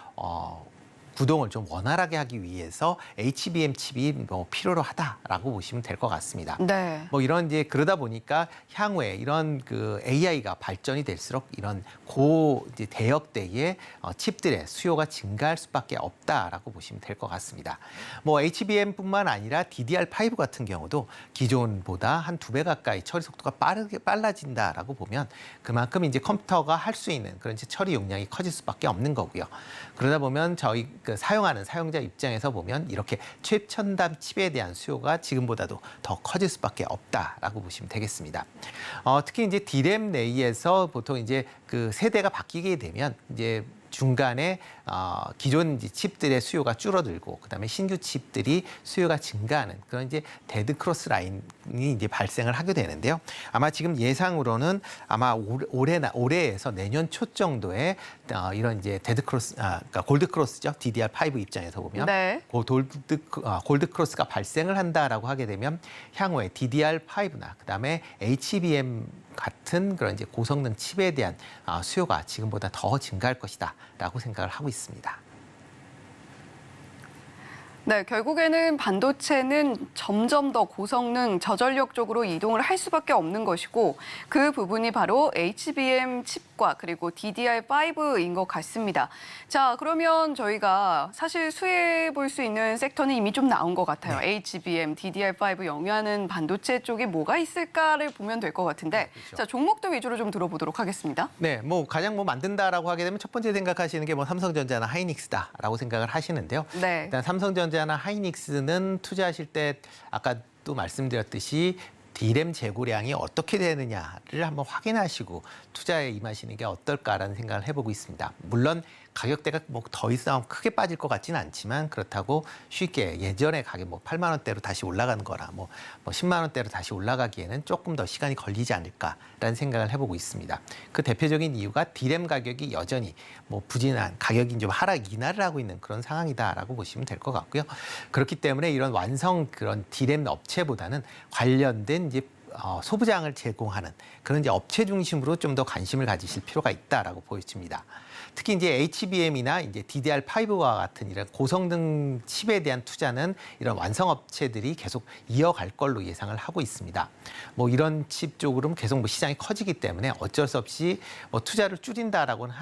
Speaker 5: 구동을 좀 원활하게 하기 위해서 HBM 칩이 뭐 필요로 하다라고 보시면 될 것 같습니다.
Speaker 3: 네.
Speaker 5: 뭐 이런 이제 그러다 보니까 향후에 이런 그 AI가 발전이 될수록 이런 고 이제 대역대의 칩들의 수요가 증가할 수밖에 없다라고 보시면 될 것 같습니다. 뭐 HBM뿐만 아니라 DDR5 같은 경우도 기존보다 한 2배 가까이 처리 속도가 빨라진다라고 보면 그만큼 이제 컴퓨터가 할 수 있는 그런 이제 처리 용량이 커질 수밖에 없는 거고요. 그러다 보면 저희 그 사용하는 사용자 입장에서 보면 이렇게 최첨단 칩에 대한 수요가 지금보다도 더 커질 수밖에 없다라고 보시면 되겠습니다. 특히 이제 D램 내에서 보통 이제 그 세대가 바뀌게 되면 이제 중간에 기존 이제 칩들의 수요가 줄어들고 그다음에 신규 칩들이 수요가 증가하는 그런 이제 데드 크로스 라인이 이제 발생을 하게 되는데요. 아마 지금 예상으로는 아마 올해에서 내년 초 정도에 이런 이제 데드 크로스, 그러니까 골드 크로스죠. DDR5 입장에서 보면
Speaker 3: 네.
Speaker 5: 골드 크로스가 발생을 한다라고 하게 되면 향후에 DDR5나 그다음에 HBM 같은 그런 이제 고성능 칩에 대한 수요가 지금보다 더 증가할 것이다라고 생각을 하고 있습니다.
Speaker 3: 네, 결국에는 반도체는 점점 더 고성능, 저전력 쪽으로 이동을 할 수밖에 없는 것이고 그 부분이 바로 HBM 칩과 그리고 DDR5인 것 같습니다. 자, 그러면 저희가 사실 수혜해 볼 수 있는 섹터는 이미 좀 나온 것 같아요.
Speaker 5: 네.
Speaker 3: HBM, DDR5 영위하는 반도체 쪽이 뭐가 있을까를 보면 될 것 같은데
Speaker 5: 그렇죠.
Speaker 3: 자, 종목도 위주로 좀 들어보도록 하겠습니다.
Speaker 5: 네, 뭐 가장 뭐 만든다라고 하게 되면 첫 번째 생각하시는 게 뭐 삼성전자나 하이닉스다라고 생각을 하시는데요.
Speaker 3: 네.
Speaker 5: 일단 삼성전자나 하이닉스는 투자하실 때 아까 또 말씀드렸듯이 D램 재고량이 어떻게 되느냐를 한번 확인하시고 투자에 임하시는 게 어떨까라는 생각을 해보고 있습니다. 물론 가격대가 뭐 더 이상 크게 빠질 것 같지는 않지만 그렇다고 쉽게 예전에 가격 뭐 8만 원대로 다시 올라가는 거나 뭐 10만 원대로 다시 올라가기에는 조금 더 시간이 걸리지 않을까라는 생각을 해보고 있습니다. 그 대표적인 이유가 D램 가격이 여전히 뭐 부진한 가격이 좀 하락 인하를 하고 있는 그런 상황이다라고 보시면 될 것 같고요. 그렇기 때문에 이런 완성 그런 D램 업체보다는 관련된 이제 소부장을 제공하는 그런 이제 업체 중심으로 좀 더 관심을 가지실 필요가 있다라고 보여집니다. 특히 이제 HBM이나 이제 DDR5와 같은 이런 고성능 칩에 대한 투자는 이런 완성 업체들이 계속 이어갈 걸로 예상을 하고 있습니다. 뭐 이런 칩 쪽으로는 계속 뭐 시장이 커지기 때문에 어쩔 수 없이 뭐 투자를 줄인다라고는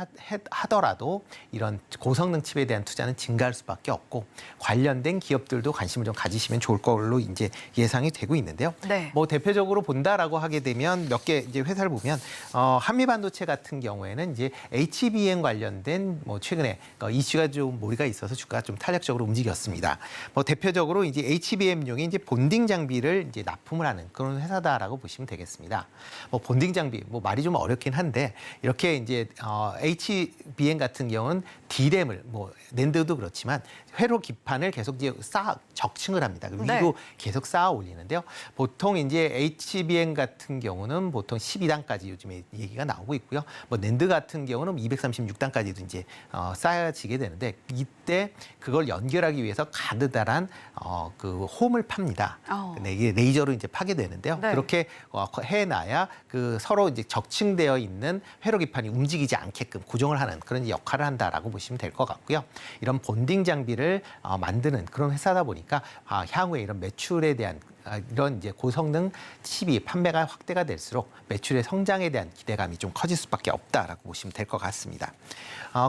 Speaker 5: 하더라도 이런 고성능 칩에 대한 투자는 증가할 수밖에 없고 관련된 기업들도 관심을 좀 가지시면 좋을 걸로 이제 예상이 되고 있는데요.
Speaker 3: 네.
Speaker 5: 뭐 대표적으로 본다라고 하게 되면 몇 개 이제 회사를 보면 한미반도체 같은 경우에는 이제 HBM 관련된 뭐 최근에 이슈가 좀 몰이가 있어서 주가가 좀 탄력적으로 움직였습니다. 뭐 대표적으로 이제 HBM용의 이제 본딩 장비를 이제 납품을 하는 그런 회사다라고 보시면 되겠습니다. 뭐 본딩 장비 뭐 말이 좀 어렵긴 한데 이렇게 이제 HBM 같은 경우는 D램을 뭐 낸드도 그렇지만 회로 기판을 계속 이제 적층을 합니다. 위로
Speaker 3: 네.
Speaker 5: 계속 쌓아 올리는데요. 보통 이제 HBM 같은 경우는 보통 12단까지 요즘에 얘기가 나오고 있고요. 뭐 낸드 같은 경우는 236단까지도 이제 쌓여지게 되는데 이때 그걸 연결하기 위해서 가느다란 그 홈을 팝니다. 근데 이게 레이저로 이제 파게 되는데요.
Speaker 3: 네.
Speaker 5: 그렇게 해놔야 그 서로 이제 적층되어 있는 회로 기판이 움직이지 않게끔 고정을 하는 그런 역할을 한다라고 보시면 될 것 같고요. 이런 본딩 장비를 만드는 그런 회사다 보니까 향후에 이런 매출에 대한 이런 이제 고성능 칩이 판매가 확대가 될수록 매출의 성장에 대한 기대감이 좀 커질 수밖에 없다라고 보시면 될 것 같습니다.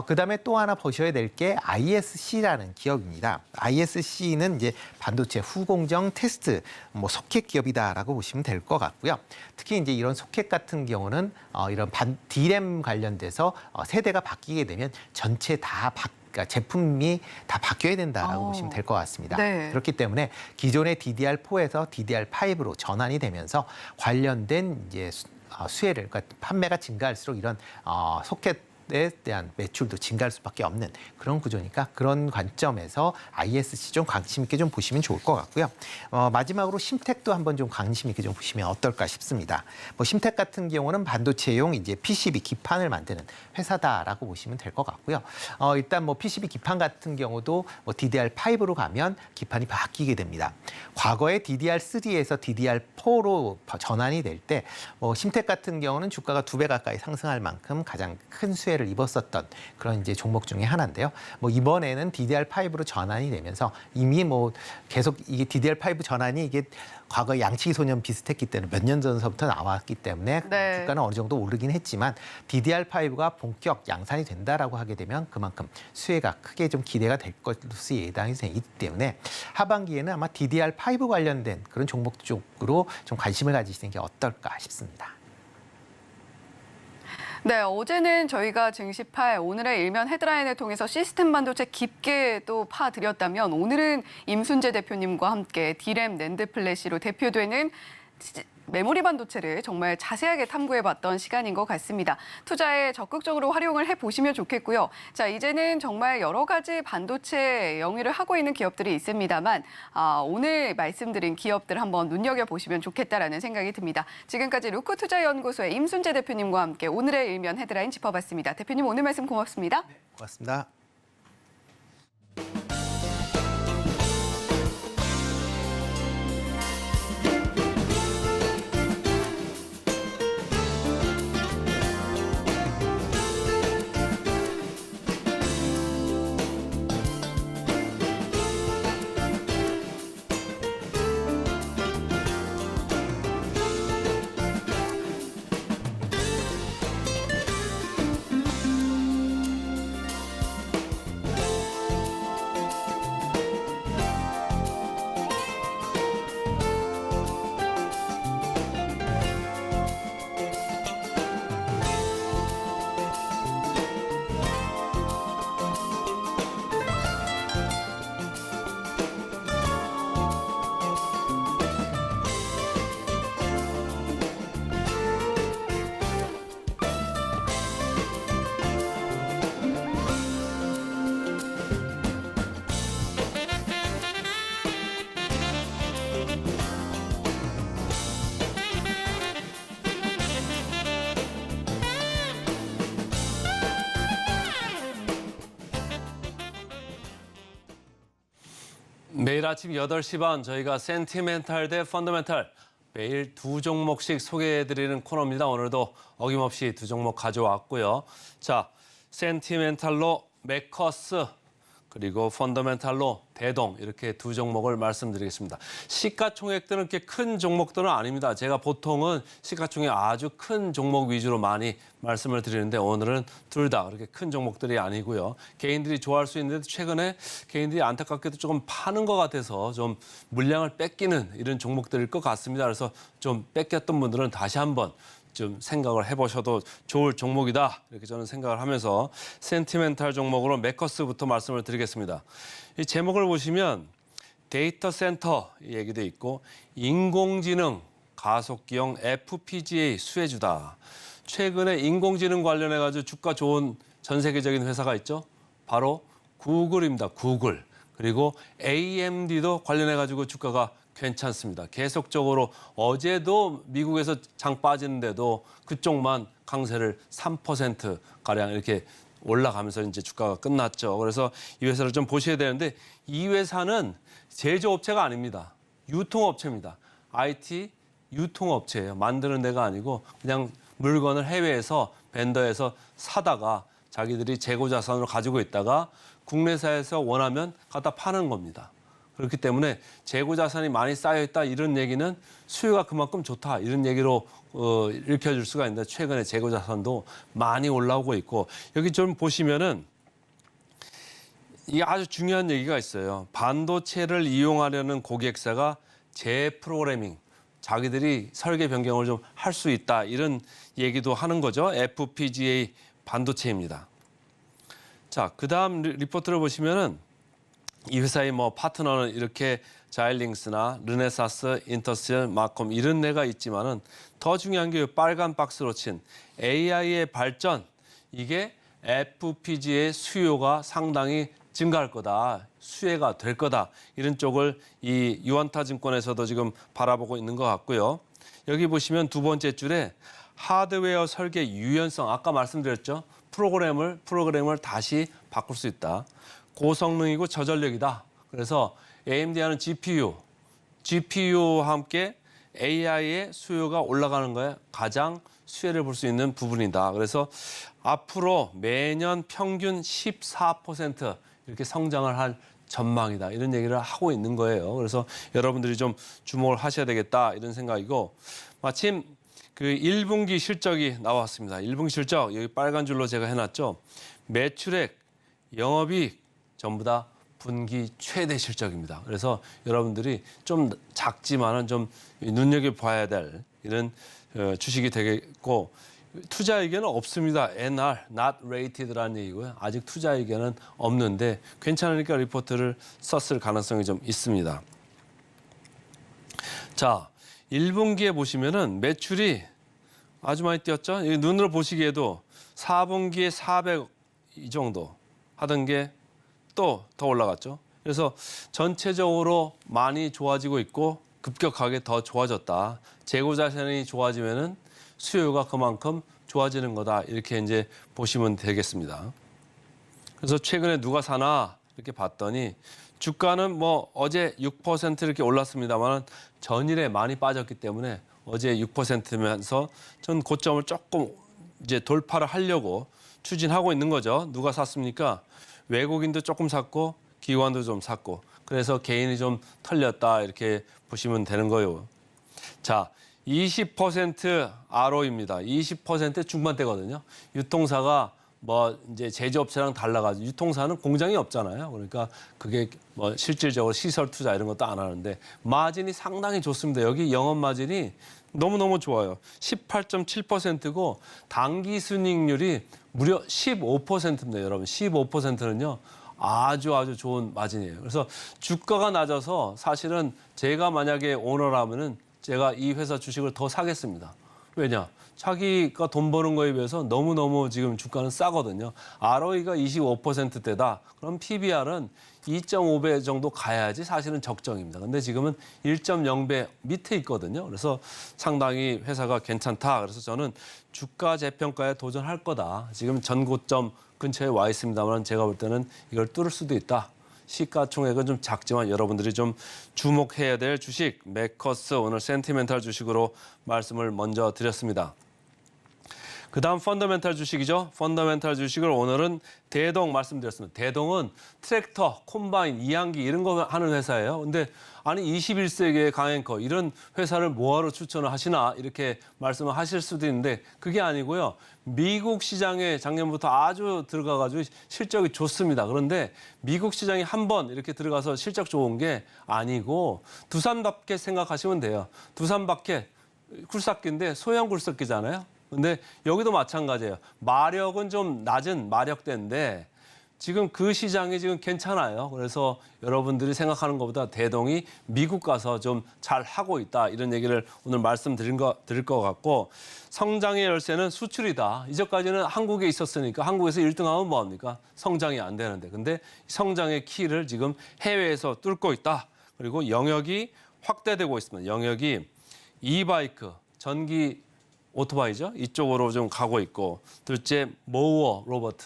Speaker 5: 그다음에 또 하나 보셔야 될 게 ISC라는 기업입니다. ISC는 이제 반도체 후공정 테스트 뭐 소켓 기업이다라고 보시면 될 것 같고요. 특히 이제 이런 소켓 같은 경우는 이런 D램 관련돼서 세대가 바뀌게 되면 전체 다 그러니까 제품이 다 바뀌어야 된다라고 보시면 될 것 같습니다.
Speaker 3: 네.
Speaker 5: 그렇기 때문에 기존의 DDR4에서 DDR5로 전환이 되면서 관련된 이제 수혜를 그러니까 판매가 증가할수록 이런 소켓에 대한 매출도 증가할 수밖에 없는 그런 구조니까 그런 관점에서 ISC 좀 관심 있게 좀 보시면 좋을 것 같고요. 마지막으로 심텍도 한번 좀 관심 있게 좀 보시면 어떨까 싶습니다. 뭐 심텍 같은 경우는 반도체용 이제 PCB 기판을 만드는 회사다라고 보시면 될 것 같고요. 일단 뭐 PCB 기판 같은 경우도 뭐 DDR5로 가면 기판이 바뀌게 됩니다. 과거에 DDR3에서 DDR4로 전환이 될 때 심텍 같은 경우는 주가가 2배 가까이 상승할 만큼 가장 큰 수혜 피해를 입었었던 그런 이제 종목 중에 하나인데요. 뭐 이번에는 DDR5로 전환이 되면서 이미 뭐 계속 이게 DDR5 전환이 이게 과거 양치기 소년 비슷했기 때문에 몇 년 전서부터 나왔기 때문에
Speaker 3: 네.
Speaker 5: 주가는 어느 정도 오르긴 했지만 DDR5가 본격 양산이 된다라고 하게 되면 그만큼 수혜가 크게 좀 기대가 될 것으로 예상이 되기 때문에 하반기에는 아마 DDR5 관련된 그런 종목 쪽으로 좀 관심을 가지시는 게 어떨까 싶습니다.
Speaker 3: 네, 어제는 저희가 증시팔 오늘의 일면 헤드라인을 통해서 시스템 반도체 깊게 또 파드렸다면 오늘은 임순재 대표님과 함께 D램, 낸드 플래시로 대표되는 메모리 반도체를 정말 자세하게 탐구해봤던 시간인 것 같습니다. 투자에 적극적으로 활용을 해보시면 좋겠고요. 자, 이제는 정말 여러 가지 반도체 영위를 하고 있는 기업들이 있습니다만 오늘 말씀드린 기업들 한번 눈여겨보시면 좋겠다라는 생각이 듭니다. 지금까지 루크투자연구소의 임순재 대표님과 함께 오늘의 일면 헤드라인 짚어봤습니다. 대표님 오늘 말씀 고맙습니다.
Speaker 5: 고맙습니다.
Speaker 2: 매일 아침 8시 반 저희가 센티멘탈 대 펀더멘탈 매일 두 종목씩 소개해드리는 코너입니다. 오늘도 어김없이 두 종목 가져왔고요. 자, 센티멘탈로 메커스 그리고 펀더멘탈로 대동 이렇게 두 종목을 말씀드리겠습니다. 시가총액들은 그렇게 큰 종목들은 아닙니다. 제가 보통은 시가총액 아주 큰 종목 위주로 많이 말씀을 드리는데 오늘은 둘 다 그렇게 큰 종목들이 아니고요. 개인들이 좋아할 수 있는데 최근에 개인들이 안타깝게도 조금 파는 것 같아서 좀 물량을 뺏기는 이런 종목들일 것 같습니다. 그래서 좀 뺏겼던 분들은 다시 한번 좀 생각을 해보셔도 좋을 종목이다. 이렇게 저는 생각을 하면서 센티멘탈 종목으로 메커스부터 말씀을 드리겠습니다. 이 제목을 보시면 데이터 센터 얘기도 있고 인공지능 가속기형 FPGA 수혜주다. 최근에 인공지능 관련해가지고 주가 좋은 전 세계적인 회사가 있죠. 바로 구글입니다. 구글. 그리고 AMD도 관련해가지고 주가가 괜찮습니다. 계속적으로 어제도 미국에서 장 빠지는데도 그쪽만 강세를 3%가량 이렇게 올라가면서 이제 주가가 끝났죠. 그래서 이 회사를 좀 보셔야 되는데 이 회사는 제조업체가 아닙니다. 유통업체입니다. IT 유통업체예요. 만드는 데가 아니고 그냥 물건을 해외에서 벤더에서 사다가 자기들이 재고 자산으로 가지고 있다가 국내사에서 원하면 갖다 파는 겁니다. 그렇기 때문에 재고 자산이 많이 쌓여 있다 이런 얘기는 수요가 그만큼 좋다 이런 얘기로 읽혀줄 수가 있는데 최근에 재고 자산도 많이 올라오고 있고 여기 좀 보시면은 이게 아주 중요한 얘기가 있어요. 반도체를 이용하려는 고객사가 재프로그래밍 자기들이 설계 변경을 좀 할 수 있다 이런 얘기도 하는 거죠. FPGA 반도체입니다. 자, 그다음 리포트를 보시면은 이 회사의 뭐 파트너는 이렇게 자일링스나 르네사스, 인터시얼, 마콤 이런 데가 있지만은 더 중요한 게 빨간 박스로 친 AI의 발전 이게 FPGA의 수요가 상당히 증가할 거다, 수혜가 될 거다 이런 쪽을 이 유안타증권에서도 지금 바라보고 있는 것 같고요. 여기 보시면 두 번째 줄에 하드웨어 설계 유연성 아까 말씀드렸죠. 프로그램을 다시 바꿀 수 있다. 고성능이고 저전력이다. 그래서 AMD하는 GPU와 함께 AI의 수요가 올라가는 거에 가장 수혜를 볼 수 있는 부분이다. 그래서 앞으로 매년 평균 14% 이렇게 성장을 할 전망이다. 이런 얘기를 하고 있는 거예요. 그래서 여러분들이 좀 주목을 하셔야 되겠다. 이런 생각이고 마침 그 1분기 실적이 나왔습니다. 1분기 실적 여기 빨간 줄로 제가 해놨죠. 매출액, 영업이익 전부 다 분기 최대 실적입니다. 그래서 여러분들이 좀 작지만은 좀 눈여겨봐야 될 이런 주식이 되겠고 투자 의견은 없습니다. NR, not rated라는 얘기고요. 아직 투자 의견은 없는데 괜찮으니까 리포트를 썼을 가능성이 좀 있습니다. 자, 1분기에 보시면은 매출이 아주 많이 뛰었죠. 눈으로 보시기에도 4분기에 400 이 정도 하던 게 또 더 올라갔죠. 그래서 전체적으로 많이 좋아지고 있고 급격하게 더 좋아졌다. 재고 자산이 좋아지면은 수요가 그만큼 좋아지는 거다. 이렇게 이제 보시면 되겠습니다. 그래서 최근에 누가 사나 이렇게 봤더니 주가는 뭐 어제 6% 이렇게 올랐습니다만 전일에 많이 빠졌기 때문에 어제 6%면서 전 고점을 조금 이제 돌파를 하려고 추진하고 있는 거죠. 누가 샀습니까? 외국인도 조금 샀고 기관도 좀 샀고 그래서 개인이 좀 털렸다 이렇게 보시면 되는 거예요. 자, 20% ROE입니다. 20% 중반대거든요. 유통사가 뭐 이제 제조업체랑 달라가지고 유통사는 공장이 없잖아요. 그러니까 그게 뭐 실질적으로 시설 투자 이런 것도 안 하는데 마진이 상당히 좋습니다. 여기 영업 마진이 너무너무 좋아요. 18.7%고 당기 순이익률이 무려 15%입니다. 여러분 15%는요. 아주 좋은 마진이에요. 그래서 주가가 낮아서 사실은 제가 만약에 오너라면은 제가 이 회사 주식을 더 사겠습니다. 왜냐? 자기가 돈 버는 거에 비해서 너무너무 지금 주가는 싸거든요. ROE가 25%대다. 그럼 PBR은 2.5배 정도 가야지 사실은 적정입니다. 근데 지금은 1.0배 밑에 있거든요. 그래서 상당히 회사가 괜찮다. 그래서 저는 주가 재평가에 도전할 거다. 지금 전고점 근처에 와 있습니다만 제가 볼 때는 이걸 뚫을 수도 있다. 시가총액은 좀 작지만 여러분들이 좀 주목해야 될 주식 메커스 오늘 센티멘탈 주식으로 말씀을 먼저 드렸습니다. 그다음 펀더멘탈 주식이죠. 펀더멘탈 주식을 오늘은 대동 말씀드렸습니다. 대동은 트랙터, 콤바인, 이항기 이런 거 하는 회사예요. 근데 아니 21세기의 강행커 이런 회사를 뭐하러 추천을 하시나 이렇게 말씀을 하실 수도 있는데 그게 아니고요. 미국 시장에 작년부터 아주 들어가가지고 실적이 좋습니다. 그런데 미국 시장이 한 번 이렇게 들어가서 실적 좋은 게 아니고 두산밖에 생각하시면 돼요. 두산밖에 굴삭기인데 소형 굴삭기잖아요. 근데 여기도 마찬가지예요. 마력은 좀 낮은 마력대인데 지금 그 시장이 지금 괜찮아요. 그래서 여러분들이 생각하는 것보다 대동이 미국 가서 좀 잘 하고 있다. 이런 얘기를 오늘 말씀드릴 것 같고 성장의 열쇠는 수출이다. 이제까지는 한국에 있었으니까 한국에서 1등하면 뭐합니까? 성장이 안 되는데. 근데 성장의 키를 지금 해외에서 뚫고 있다. 그리고 영역이 확대되고 있습니다. 영역이 이바이크, 전기 오토바이죠. 이쪽으로 좀 가고 있고 둘째 모어 로봇.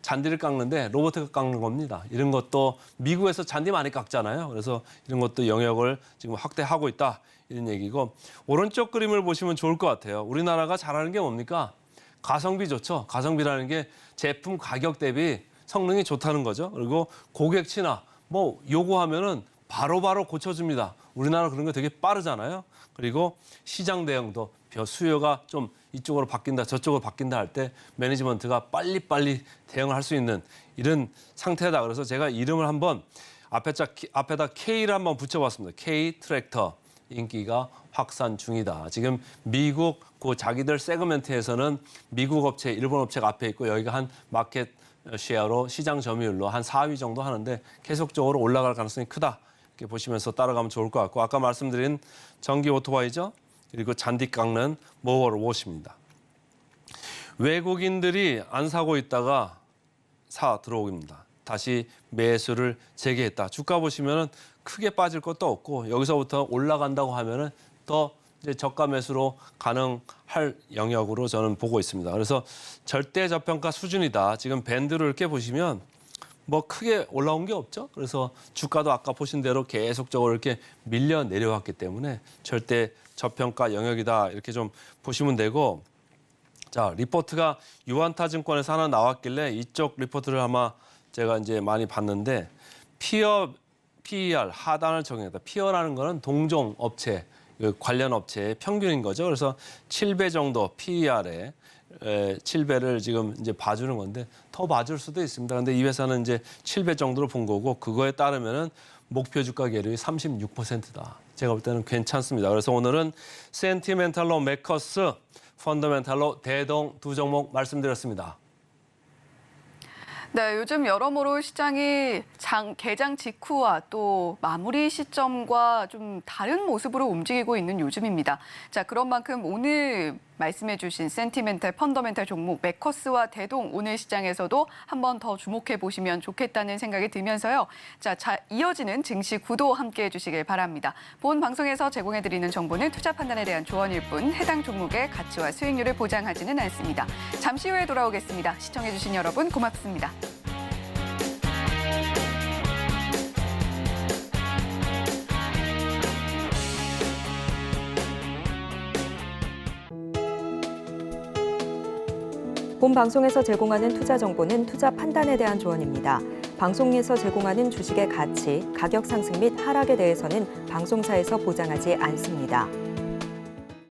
Speaker 2: 잔디를 깎는데 로봇가 깎는 겁니다. 이런 것도 미국에서 잔디 많이 깎잖아요. 그래서 이런 것도 영역을 지금 확대하고 있다. 이런 얘기고 오른쪽 그림을 보시면 좋을 것 같아요. 우리나라가 잘하는 게 뭡니까? 가성비 좋죠. 가성비라는 게 제품 가격 대비 성능이 좋다는 거죠. 그리고 고객 친화 뭐 요구하면은 바로바로 고쳐줍니다. 우리나라 그런 거 되게 빠르잖아요. 그리고 시장 대응도 수요가 좀 이쪽으로 바뀐다 저쪽으로 바뀐다 할 때 매니지먼트가 빨리빨리 대응을 할 수 있는 이런 상태다. 그래서 제가 이름을 한번 앞에다 K를 한번 붙여봤습니다. K 트랙터 인기가 확산 중이다. 지금 미국 그 자기들 세그멘트에서는 미국 업체, 일본 업체가 앞에 있고 여기가 한 마켓 쉐어로 시장 점유율로 한 4위 정도 하는데 계속적으로 올라갈 가능성이 크다. 이렇게 보시면서 따라가면 좋을 것 같고 아까 말씀드린 전기 오토바이죠. 그리고 잔디 깎는 모어 로봇입니다. 외국인들이 안 사고 있다가 사 들어옵니다. 다시 매수를 재개했다. 주가 보시면은 크게 빠질 것도 없고 여기서부터 올라간다고 하면은 더 이제 저가 매수로 가능할 영역으로 저는 보고 있습니다. 그래서 절대 저평가 수준이다. 지금 밴드를 이렇게 보시면 뭐 크게 올라온 게 없죠. 그래서 주가도 아까 보신 대로 계속적으로 이렇게 밀려 내려왔기 때문에 절대 저평가 영역이다 이렇게 좀 보시면 되고, 자, 리포트가 유한타증권에서 하나 나왔길래 이쪽 리포트를 아마 제가 이제 많이 봤는데, PER 하단을 적용했다. PER라는 거는 동종 업체, 관련 업체의 평균인 거죠. 그래서 7배 정도 PER에 7배를 지금 이제 봐주는 건데 더 봐줄 수도 있습니다. 근데 이 회사는 이제 7배 정도로 본 거고, 그거에 따르면은 목표 주가 계율이 36%다. 제가 볼 때는 괜찮습니다. 그래서 오늘은 센티멘탈로 메커스, 펀더멘탈로 대동 두 종목 말씀드렸습니다.
Speaker 3: 네, 요즘 여러모로 시장이 개장 직후와 또 마무리 시점과 좀 다른 모습으로 움직이고 있는 요즘입니다. 자, 그런 만큼 오늘 말씀해 주신 센티멘탈, 펀더멘탈 종목 메커스와 대동 오늘 시장에서도 한 번 더 주목해 보시면 좋겠다는 생각이 들면서요. 자, 이어지는 증시 구도 함께해 주시길 바랍니다. 본 방송에서 제공해 드리는 정보는 투자 판단에 대한 조언일 뿐 해당 종목의 가치와 수익률을 보장하지는 않습니다. 잠시 후에 돌아오겠습니다. 시청해 주신 여러분 고맙습니다.
Speaker 1: 본 방송에서 제공하는 투자 정보는 투자 판단에 대한 조언입니다. 방송에서 제공하는 주식의 가치, 가격 상승 및 하락에 대해서는 방송사에서 보장하지 않습니다.